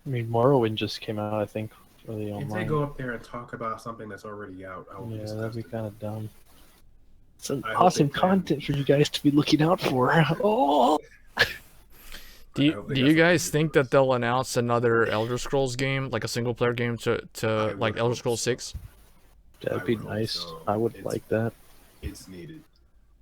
I mean, Morrowind just came out, I think, for the If they online. go up there and talk about something that's already out, I will be Yeah, that'd be disgusted. kind of dumb. Some I hope awesome they plan. content for you guys to be looking out for. Oh, Do I you, hope they do got you guys something think for us. that they'll announce another Elder Scrolls game, like a single player game to I like would Elder hope Scrolls so. 6? that'd I be would hope nice. so. I would It's- like that It's needed.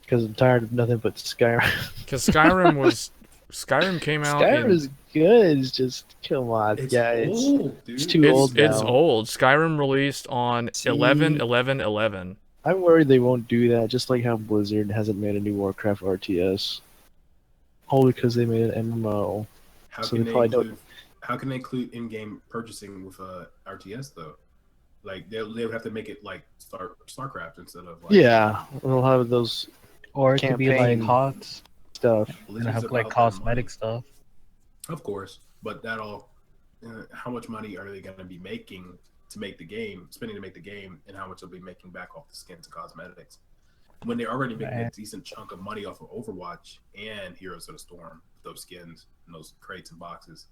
because I'm tired of nothing but Skyrim. Because Skyrim came out Skyrim in, is good. It's just come on, It's guys. old, dude. it's too old it's now. old. Skyrim released on See? 11/11/11. I'm worried they won't do that. Just like how Blizzard hasn't made a new Warcraft RTS, only because they made an MMO. How So can they they probably don't- include? How can they include in-game purchasing with RTS though? Like they would have to make it like StarCraft instead of like Yeah, we'll have those Or it could be like Campaign. HOTS stuff. and Blizzard's have like about their cosmetic money. stuff. Of course, but that all. How much money are they going to be making to make the game, spending to make the game, and how much they'll be making back off the skins and cosmetics? When they're already making a Right. decent chunk of money off of Overwatch and Heroes of the Storm, those skins and those crates and boxes.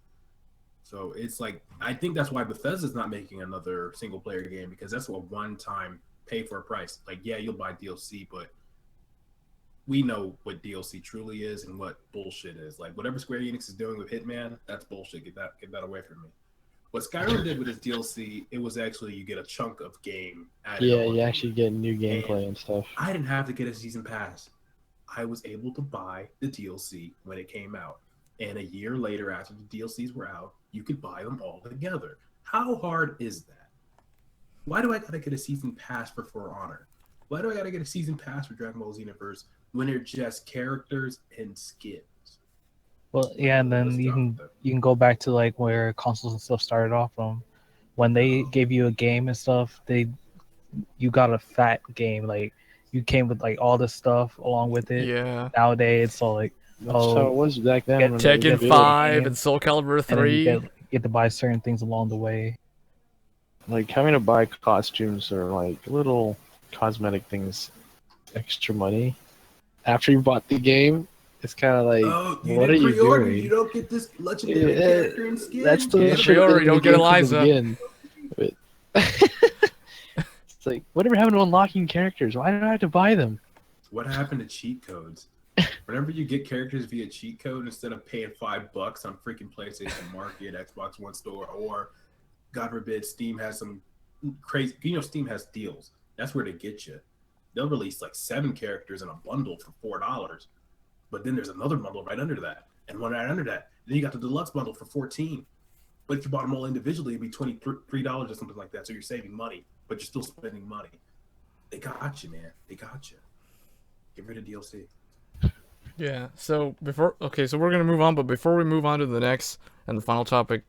So it's like, I think that's why Bethesda's not making another single player game, because that's a one-time pay for a price. Like, yeah, you'll buy DLC, but we know what DLC truly is and what bullshit is. Like, whatever Square Enix is doing with Hitman, that's bullshit. Get that away from me. What Skyrim did with its DLC, it was actually you get a chunk of game added Yeah, on. you actually get new gameplay and stuff. I didn't have to get a season pass. I was able to buy the DLC when it came out. And a year later, after the DLCs were out, you could buy them all together. How hard is that? Why do I gotta get a season pass for Honor? Why do I gotta get a season pass for Dragon Ball Xenoverse when they're just characters and skins? Well, yeah, and then Let's you drop can that. you can go back to like where consoles and stuff started off from. When they gave you a game and stuff, you got a fat game. Like you came with like all this stuff along with it. Yeah. Nowadays, it's all like, That's how it was back then. Get when they Tekken did it. 5 and Soul Calibur and then 3. you get to buy certain things along the way. Like having to buy costumes or like little cosmetic things, extra money. After you bought the game, it's kind of like, what are you doing? You don't get this legendary character and skin. That's the Yeah, shit pre-order, that you don't they get gave from the Eliza. beginning. But it's like, whatever happened to unlocking characters? Why did I have to buy them? What happened to cheat codes? Whenever you get characters via cheat code, instead of paying $5 on freaking PlayStation Market, Xbox One store, or God forbid, Steam has some crazy. Steam has deals. That's where they get you. They'll release like 7 characters in a bundle for $4, but then there's another bundle right under that, and one right under that. Then you got the deluxe bundle for $14. But if you bought them all individually, it'd be $23 or something like that. So you're saving money, but you're still spending money. They got you, man. They got you. Get rid of DLC. Yeah. So we're gonna move on, but before we move on to the next and the final topic,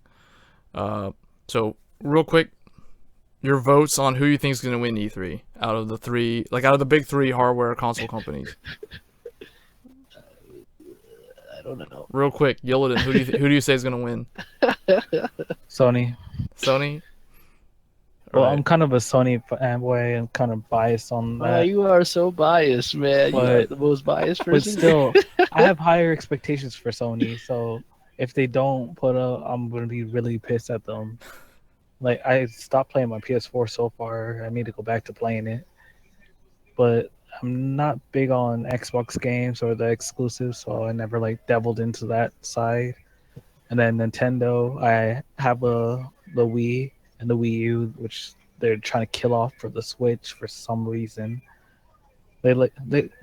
so real quick, your votes on who you think is gonna win E3 out of the big 3 hardware console companies. I don't know. Real quick, Yillidan, who do you say is gonna win? Sony. Sony. Well, Alright. I'm kind of a Sony fanboy and kind of biased on that. You are so biased, man. You are the most biased But person. still, I have higher expectations for Sony. So if they don't put up, I'm gonna be really pissed at them. Like I stopped playing my PS4 so far. I need to go back to playing it. But I'm not big on Xbox games or the exclusives, so I never like dabbled into that side. And then Nintendo, I have the Wii and the Wii U, which they're trying to kill off for the Switch for some reason. The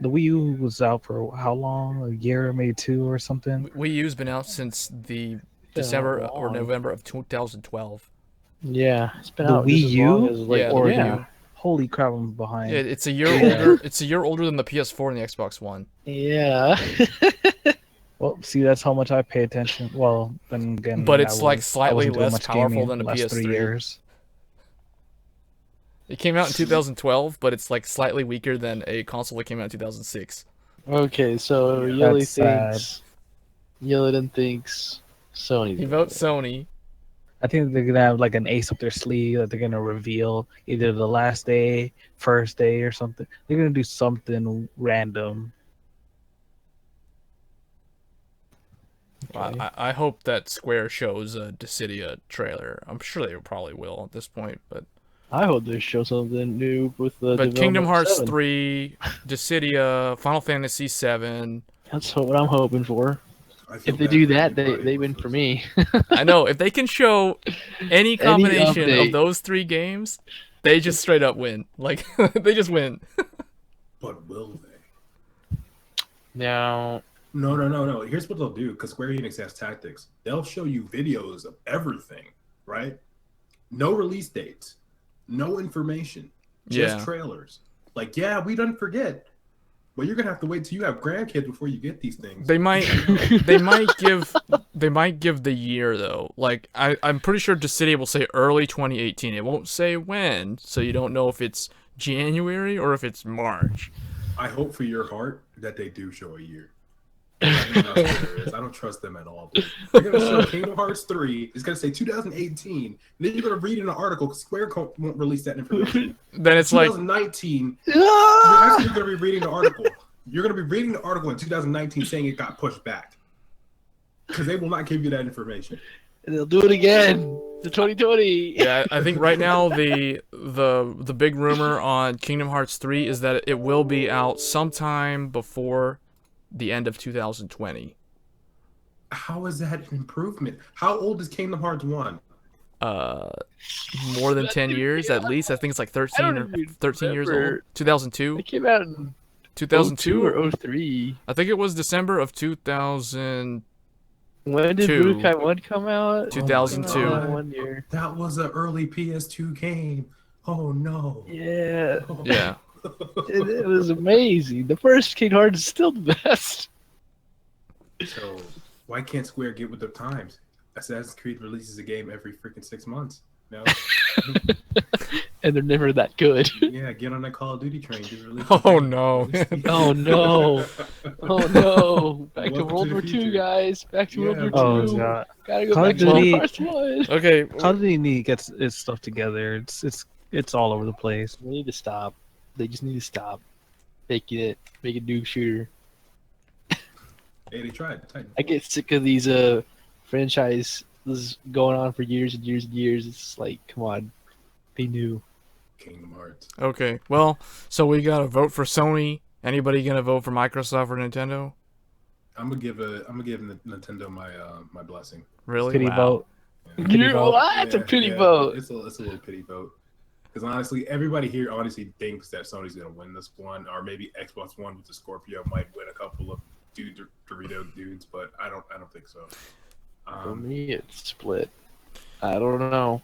Wii U was out for how long? A year, maybe 2 or something. Wii U's been out since the December or long. November of 2012. Yeah, it's been The out Wii just as long U? as, like, Yeah, the or Wii yeah. U. Holy crap, I'm behind. Yeah, it's a year older. It's a year older than the PS4 and the Xbox One. Yeah. Well, see, that's how much I pay attention. Well, then again, But it's, like, I slightly wasn't doing less much powerful gaming than the a last 3 PS3. years. It came out in 2012, but it's like slightly weaker than a console that came out in 2006. Okay, so That's Yillidan thinks Sony. He votes Sony. I think they're gonna have like an ace up their sleeve that they're gonna reveal either the last day, first day, or something. They're gonna do something random. Okay. I hope that Square shows a Dissidia trailer. I'm sure they probably will at this point, but I hope they show something new with the. but Kingdom development of Hearts 7. 3, Dissidia, Final Fantasy 7. That's what I'm hoping for. I feel If they bad do for that, anybody they with win those. for me. I know if they can show any combination update. of those 3 games, they just straight up win. Like they just win. But will they? Now, No. Here's what they'll do, because Square Enix has tactics. They'll show you videos of everything, right? No release dates, no information, just Yeah. trailers. Like, yeah, we don't forget, but you're gonna have to wait till you have grandkids before you get these things. They might give the year though. Like I'm pretty sure Dissidia will say early 2018. It won't say when, so you don't know if it's January or if it's March. I hope for your heart that they do show a year. I don't know how Square is. I don't trust them at all. They're gonna show Kingdom Hearts 3. It's gonna say 2018. And then you're gonna read in an article because Square won't release that information. Then it's like 2019. You're actually gonna be reading the article. You're gonna be reading the article in 2019 saying it got pushed back because they will not give you that information. they'll do it again. The 2020. yeah, I think right now the big rumor on Kingdom Hearts 3 is that it will be out sometime before the end of 2020. How is that an improvement? How old is Kingdom Hearts 1? More than 10 years at least. I think it's like 13 don't or even 13 years old. remember. 2002. It came out in 2002 or 03. I think it was December of 2000. When did Two. Budokai 1 come out? 2002. Oh, 1 year. That was an early PS2 game. Oh no. Yeah, Yeah. it was amazing. The first Kingdom Hearts is still the best. So why can't Square get with the times? Assassin's Creed releases a game every freaking 6 months. No. and they're never that good. Yeah, get on that Call of Duty train. Just release Oh, the game. no. Release the game. Oh, no. Oh no! Back to Welcome World the War II, future. guys. Back to World Yeah, War Oh II. god. Gotta go Call back of to Duty- World War I. Okay. Call of Duty gets its stuff together. It's all over the place. We need to stop. They just need to stop. Make a new shooter. Hey, they tried. Titan. I get sick of these franchises going on for years and years and years. It's like, come on, be new. Kingdom Hearts. Okay. Well, so we got to vote for Sony. Anybody gonna vote for Microsoft or Nintendo? I'm gonna give Nintendo my blessing. Really? Pity Wow. vote. Pity You vote. what? A pity vote. It's a little pity vote. Because honestly, everybody here honestly thinks that Sony's gonna win this one, or maybe Xbox One with the Scorpio might win a couple of Dorito dudes, but I don't think so. For me, it's split. I don't know.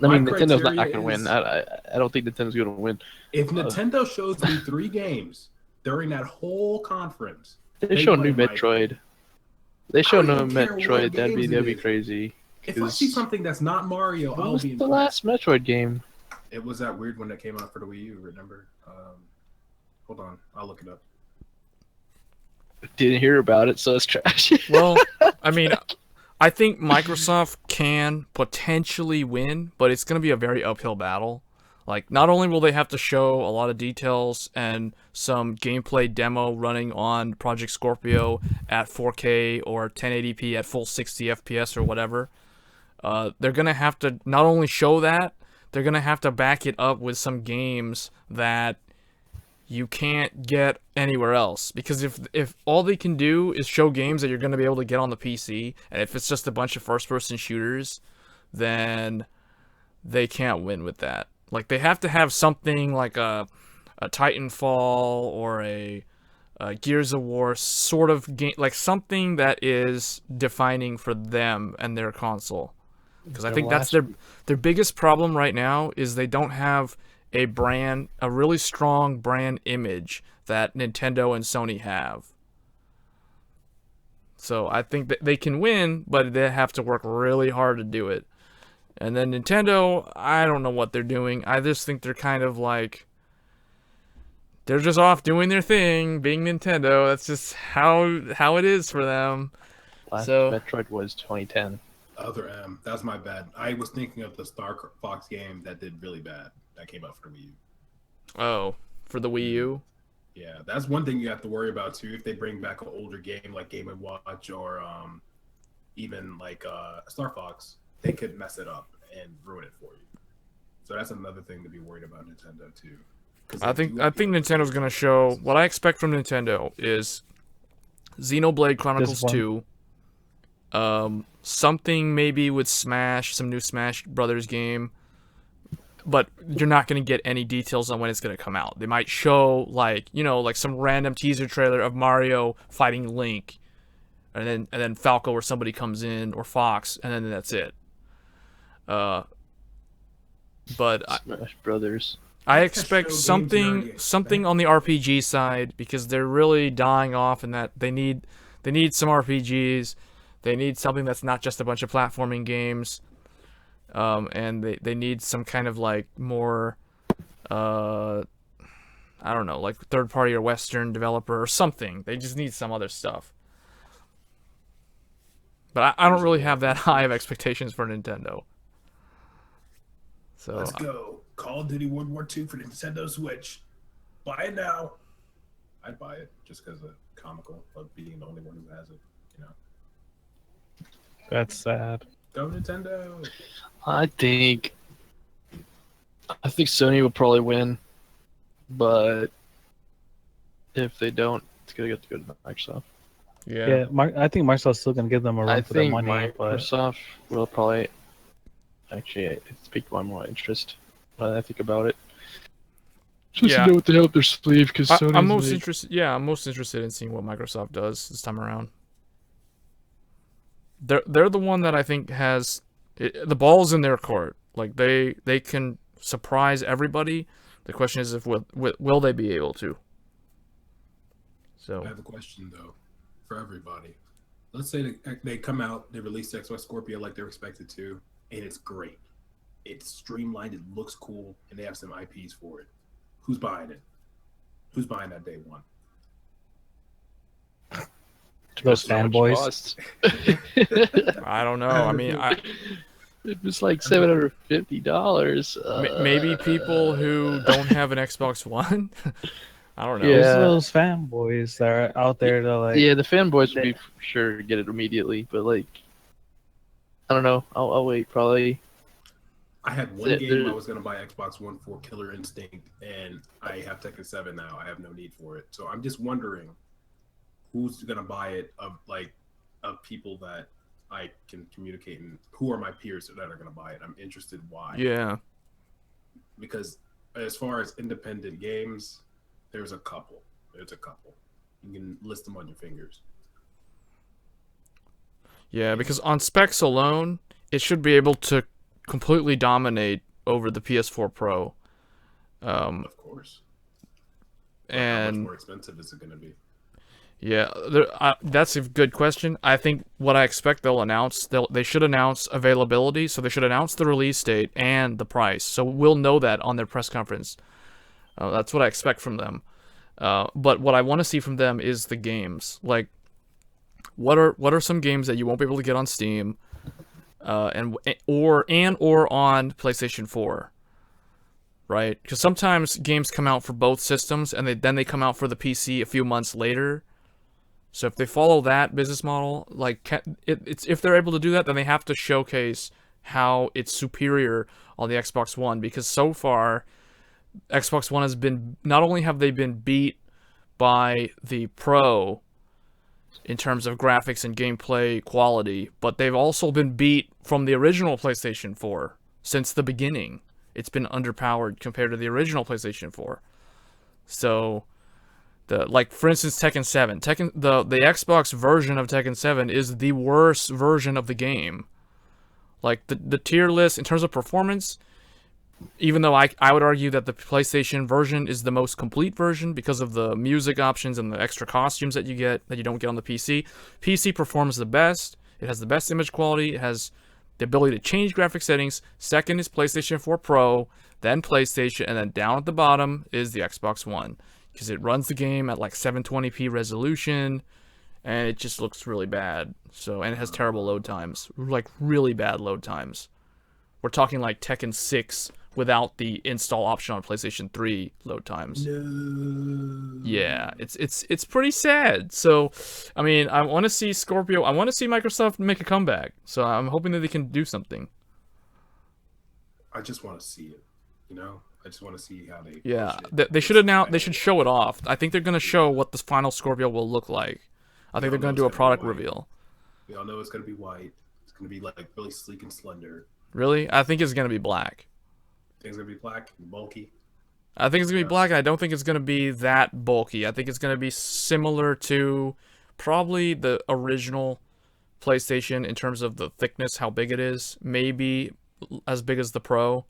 I My mean, Nintendo's not criteria gonna win. is- I don't think Nintendo's gonna win. If Nintendo shows me 3 games during that whole conference, They show win new my- Metroid. They show I no don't even care Metroid. what That'd be games it is. crazy. if I see something that's not Mario, What I'll was be the impressed. last Metroid game? It was that weird one that came out for the Wii U. Remember? Hold on, I'll look it up. Didn't hear about it, so it's trash. Well, I mean, I think Microsoft can potentially win, but it's going to be a very uphill battle. Like, not only will they have to show a lot of details and some gameplay demo running on Project Scorpio at 4K or 1080p at full 60 FPS or whatever, they're going to have to not only show that, they're going to have to back it up with some games that you can't get anywhere else. Because if all they can do is show games that you're going to be able to get on the PC, and if it's just a bunch of first-person shooters, then they can't win with that. Like, they have to have something like a Titanfall or a Gears of War sort of game, like something that is defining for them and their console. Because I think that's their biggest problem right now is they don't have a really strong brand image that Nintendo and Sony have. So I think that they can win, but they have to work really hard to do it. And then Nintendo, I don't know what they're doing. I just think they're kind of like, they're just off doing their thing, being Nintendo. That's just how it is for them. Last So- Metroid was 2010. Other M. That's my bad. I was thinking of the Star Fox game that did really bad. That came out for the Wii U. Oh, for the Wii U? Yeah, that's one thing you have to worry about too. If they bring back an older game like Game & Watch or even like Star Fox, they could mess it up and ruin it for you. So that's another thing to be worried about Nintendo too. 'Cause I they think do have Nintendo's gonna show what I expect from Nintendo is Xenoblade Chronicles Disappoint. 2, something maybe with Smash, some new Smash Brothers game, but you're not gonna get any details on when it's gonna come out. They might show like some random teaser trailer of Mario fighting Link, and then Falco or somebody comes in or Fox, and then that's it. But Smash Brothers. I They expect show games you already something expect. on the RPG side because they're really dying off, and that they need some RPGs. They need something that's not just a bunch of platforming games, and they need some kind of like more, I don't know, like third party or Western developer or something. They just need some other stuff. But I don't really have that high of expectations for Nintendo. So Let's go. Call of Duty World War II for Nintendo Switch. Buy it now. I'd buy it just because of comical of being the only one who has it. You know. That's sad. Go Nintendo. I think Sony will probably win, but if they don't, it's gonna get to go to Microsoft. Yeah, I think Microsoft's still gonna give them a run I for their think money, but Microsoft will probably actually speak my more interest when I think about it. Just Yeah. to know what they have up their sleeve, because Sony's I'm most like, interested. Yeah, I'm most interested in seeing what Microsoft does this time around. They're the one that I think has the ball's in their court. Like they can surprise everybody. The question is if will they be able to. I So have a question though, for everybody. Let's say they come out, they release Xbox Scorpio like they're expected to, and it's great. it's streamlined, it looks cool, and they have some IPs for it. Who's buying it? Who's buying that day one? Those So much fanboys. cost. I don't know. I mean, It was like $750. maybe people who don't have an Xbox One. I don't know. Yeah. There's those fanboys that are out there that like. Yeah, the fanboys would be for sure get it immediately, but like, I don't know. I'll wait probably. I had one There- game there- I was going to buy Xbox One for, Killer Instinct, and I have Tekken 7 now. I have no need for it. So I'm just wondering who's going to buy it of people that I can communicate, and who are my peers that are going to buy it. I'm interested why. Yeah. Because as far as independent games, there's a couple. You can list them on your fingers. Yeah, because on specs alone, it should be able to completely dominate over the PS4 Pro. Of course. But how And much more expensive is it going to be? yeah, that's a good question. I think what I expect they'll announce, they should announce availability, so they should announce the release date and the price. So we'll know that on their press conference. That's what I expect from them. But what I want to see from them is the games. Like, what are some games that you won't be able to get on Steam, or on PlayStation 4? Right? Because sometimes games come out for both systems, and then they come out for the PC a few months later. So if they follow that business model, like if they're able to do that, then they have to showcase how it's superior on the Xbox One. Because so far, Xbox One has been, not only have they been beat by the Pro in terms of graphics and gameplay quality, but they've also been beat from the original PlayStation 4 since the beginning. It's been underpowered compared to the original PlayStation 4. So, for instance, Tekken 7. The Xbox version of Tekken 7 is the worst version of the game. Like, the tier list, in terms of performance, even though I would argue that the PlayStation version is the most complete version because of the music options and the extra costumes that you get that you don't get on the PC. PC performs the best. It has the best image quality. It has the ability to change graphic settings. Second is PlayStation 4 Pro, then PlayStation, and then down at the bottom is the Xbox One, because it runs the game at like 720p resolution, and it just looks really bad. So, and it has terrible load times, like really bad load times. We're talking like Tekken 6 without the install option on PlayStation 3 load times. No. Yeah, it's pretty sad. So, I mean, I want to see Scorpio. I want to see Microsoft make a comeback. So I'm hoping that they can do something. I just want to see it. I just want to see how they. Yeah, push it. they should announce. They should show it off. I think they're gonna show what the final Scorpio will look like. I think they're gonna do a product reveal. We all know it's gonna be white. It's gonna be like really sleek and slender. Really? I think it's gonna be black. Things gonna be black and bulky. I think it's gonna be black, and I don't think it's gonna be that bulky. I think it's gonna be similar to probably the original PlayStation in terms of the thickness, how big it is. Maybe as big as the Pro,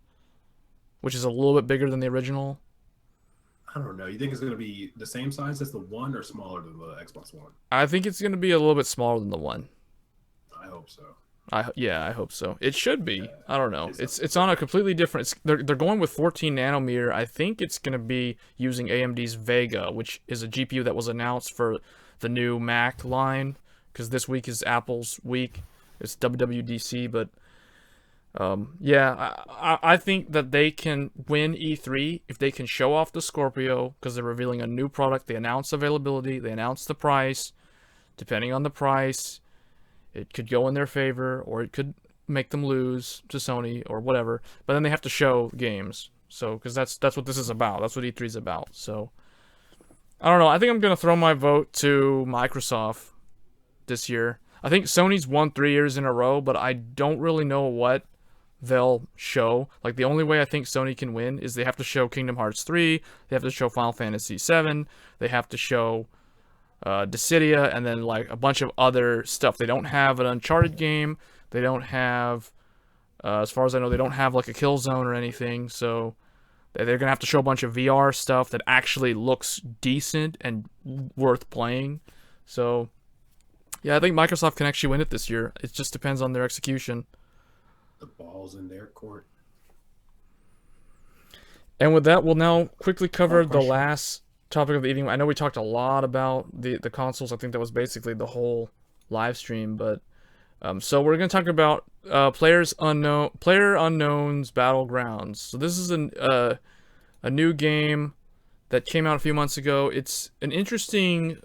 which is a little bit bigger than the original. I don't know. You think it's gonna be the same size as the One or smaller than the Xbox One? I think it's gonna be a little bit smaller than the One. I hope so. I hope so. It should be. Yeah, I don't know. it's It's on a completely different. They're going with 14 nanometer. I think it's gonna be using AMD's Vega, which is a GPU that was announced for the new Mac line. Because this week is Apple's week. It's WWDC, but yeah, I think that they can win E3 if they can show off the Scorpio, because they're revealing a new product. They announce availability. They announce the price. Depending on the price, it could go in their favor, or it could make them lose to Sony, or whatever. But then they have to show games. So, because that's what this is about. That's what E3 is about. So, I don't know. I think I'm going to throw my vote to Microsoft this year. I think Sony's won 3 years in a row, but I don't really know what they'll show. Like, the only way I think Sony can win is they have to show Kingdom Hearts 3, they have to show Final Fantasy 7, they have to show Dissidia, and then like a bunch of other stuff. They don't have an Uncharted game. They don't have, as far as I know, they don't have like a Killzone or anything. So they're gonna have to show a bunch of VR stuff that actually looks decent and worth playing. So yeah, I think Microsoft can actually win it this year. It just depends on their execution. The ball's in their court. And with that, we'll now quickly cover the question. last topic of the evening. I know we talked a lot about the consoles. I think that was basically the whole live stream. But so we're gonna talk about player unknowns battlegrounds. So this is a new game that came out a few months ago. It's an interesting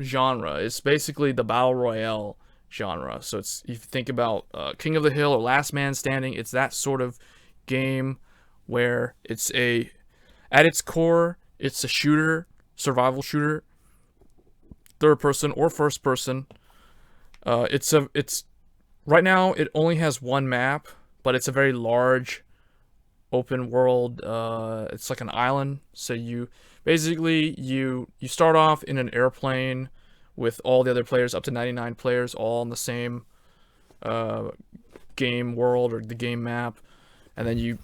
genre. It's basically the battle royale genre. So it's, if you think about King of the Hill or Last Man Standing, it's that sort of game where at its core, it's a shooter, survival shooter, third person or first person. It's right now it only has one map, but it's a very large open world. It's like an island. So you basically you start off in an airplane with all the other players, up to 99 players, all in the same game world or the game map, and then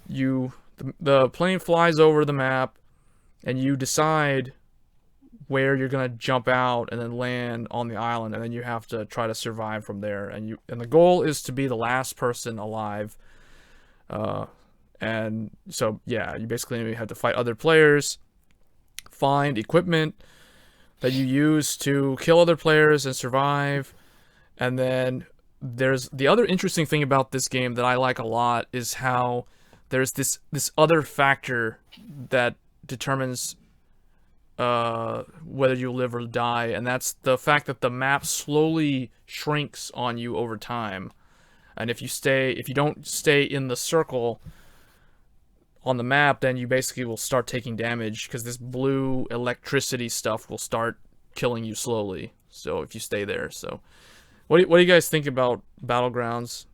the plane flies over the map, and you decide where you're gonna jump out and then land on the island, and then you have to try to survive from there. And the goal is to be the last person alive. And so yeah, you basically have to fight other players, find equipment that you use to kill other players and survive. And then there's the other interesting thing about this game that I like a lot is how there's this other factor that determines whether you live or die, and that's the fact that the map slowly shrinks on you over time. And if you don't stay in the circle on the map, then you basically will start taking damage because this blue electricity stuff will start killing you slowly. So if you stay there, so what do you guys think about Battlegrounds?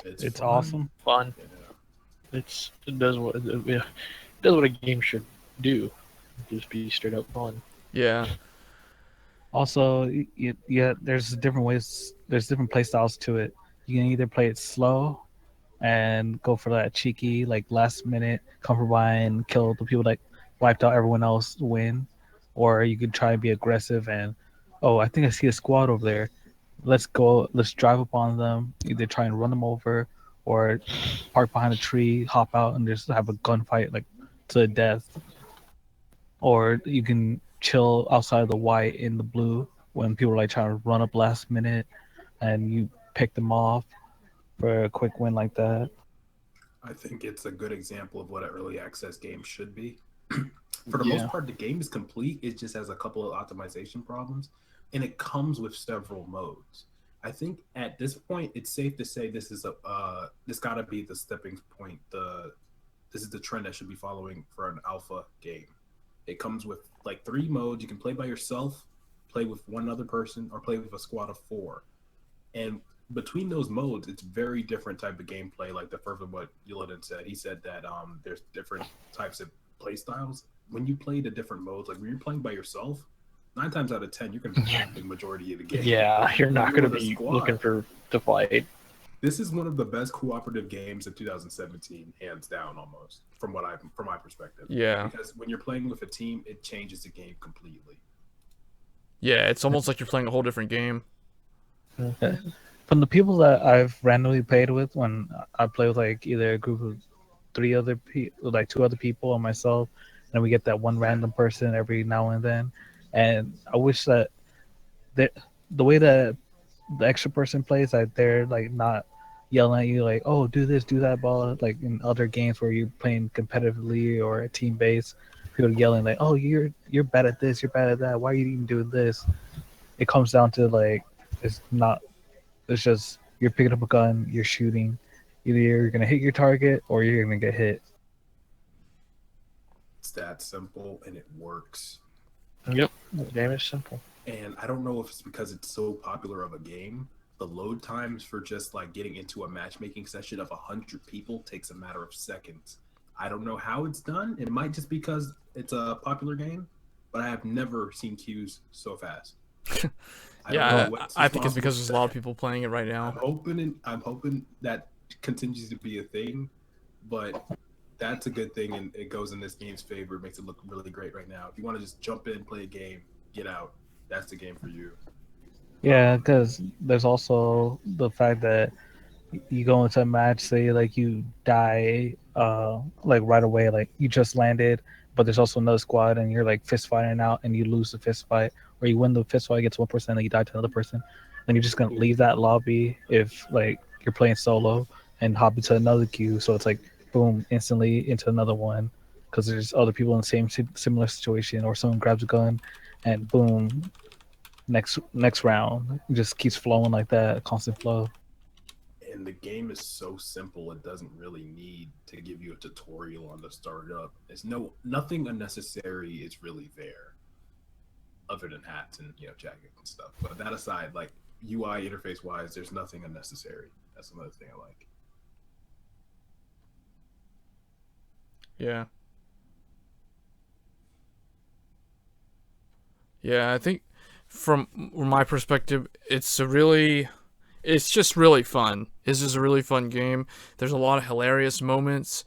It's fun. awesome. Fun. Yeah. It does what a game should do. Just be straight up fun. Yeah, Also, yeah, there's different ways. There's different play styles to it. You can either play it slow and go for that cheeky, like last minute, come from behind and kill the people that wiped out everyone else to win, or you could try and be aggressive and, oh, I think I see a squad over there. Let's go. Let's drive up on them. Either try and run them over, or park behind a tree, hop out, and just have a gunfight like to the death. Or you can chill outside the white in the blue when people are like trying to run up last minute, and you pick them off for a quick win like that. I think it's a good example of what an early access game should be. For the Yeah. most part, the game is complete. It just has a couple of optimization problems, and it comes with several modes. I think at this point, it's safe to say this is this got to be the stepping point. This is the trend that should be following for an alpha game. It comes with like 3 modes. You can play by yourself, play with one other person, or play with a squad of 4. And between those modes, it's very different type of gameplay. Like the first of what Yuladin said, he said that there's different types of play styles. When you play the different modes, like when you're playing by yourself, 9 times out of 10, you're going to win the majority of the game. Yeah, you're not When going to with a be squad, looking for to fight. This is one of the best cooperative games of 2017, hands down, almost from my perspective. yeah, Because when you're playing with a team, it changes the game completely. yeah. It's almost like you're playing a whole different game. From the people that I've randomly played with, when I play with like either a group of 3 other people, like 2 other people and myself, and we get that one random person every now and then. And I wish that the way that the extra person plays, that they're like not yelling at you like, "Oh, do this, do that," ball. Like in other games where you're playing competitively or a team base, people yelling like, "Oh, you're bad at this, you're bad at that. Why are you even doing this?" It comes down to like, it's not. It's just you're picking up a gun, you're shooting. Either you're gonna hit your target or you're gonna get hit. It's that simple, and it works. Yep, the game is simple. And I don't know if it's because it's so popular of a game. The load times for just like getting into a matchmaking session of 100 people takes a matter of seconds. I don't know how it's done. It might just because it's a popular game, but I have never seen queues so fast. Yeah, I think it's because there's a lot of people. people playing it right now. I'm hoping that continues to be a thing, but that's a good thing, and it goes in this game's favor. It makes it look really great right now. If you want to just jump in, play a game, get out, that's the game for you. Yeah, because there's also the fact that you go into a match, say like you die like right away, like you just landed, but there's also another squad and you're like fist fighting out and you lose the fist fight, or you win the fist fight against one person and you die to another person, then you're just gonna leave that lobby if like you're playing solo and hop into another queue. So it's like boom, instantly into another one because there's other people in the same similar situation, or someone grabs a gun and boom, next round. It just keeps flowing like that, constant flow. And the game is so simple; it doesn't really need to give you a tutorial on the startup. There's nothing unnecessary is really there, other than hats and jackets and stuff. But that aside, like UI interface wise, there's nothing unnecessary. That's another thing I like. Yeah. Yeah, I think from my perspective, it's just really fun. It's just a really fun game. There's a lot of hilarious moments,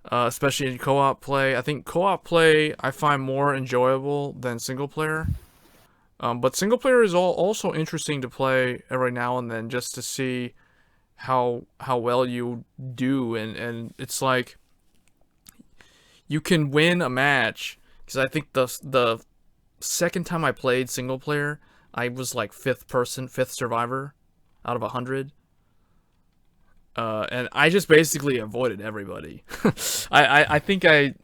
especially in co-op play. I think co-op play I find more enjoyable than single player. But single player is also interesting to play every now and then, just to see how well you do, and it's like you can win a match, because I think the second time I played single player, I was like fifth survivor out of 100. And I just basically avoided everybody. I think I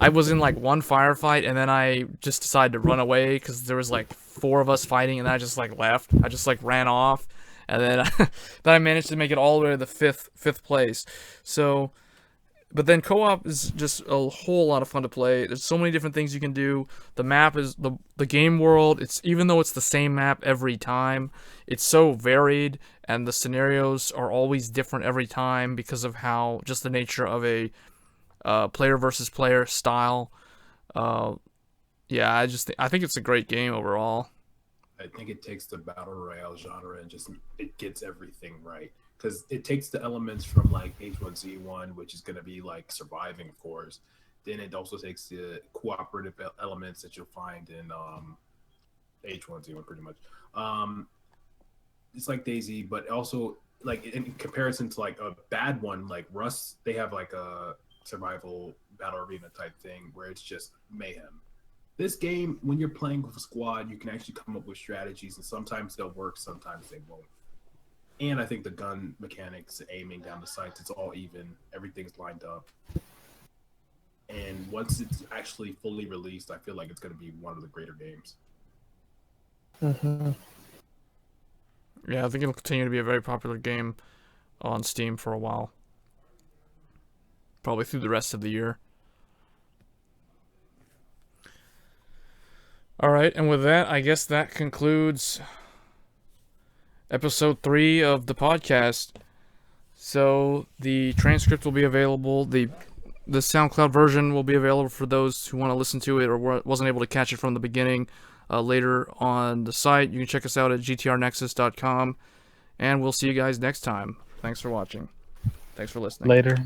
was in like one firefight, and then I just decided to run away because there was like 4 of us fighting, and I just like left. I just like ran off, and then then I managed to make it all the way to the fifth place. So. But then co-op is just a whole lot of fun to play. There's so many different things you can do. The map is the game world. It's, even though it's the same map every time, it's so varied, and the scenarios are always different every time because of how just the nature of a player versus player style. Yeah, I think it's a great game overall. I think it takes the battle royale genre and just it gets everything right. Because it takes the elements from like H1Z1, which is going to be like surviving, of course. Then it also takes the cooperative elements that you'll find in H1Z1, pretty much. It's like DayZ, but also like in comparison to like a bad one like Rust, they have like a survival battle arena type thing where it's just mayhem. This game, when you're playing with a squad, you can actually come up with strategies, and sometimes they'll work, sometimes they won't. And I think the gun mechanics, aiming down the sights, it's all even. Everything's lined up. And once it's actually fully released, I feel like it's going to be one of the greater games. Mm-hmm. Yeah, I think it'll continue to be a very popular game on Steam for a while. Probably through the rest of the year. Alright, and with that, I guess that concludes episode 3 of the podcast. So the transcript will be available. The SoundCloud version will be available for those who want to listen to it or wasn't able to catch it from the beginning later on the site. You can check us out at gtrnexus.com, and we'll see you guys next time. Thanks for watching. Thanks for listening. Later.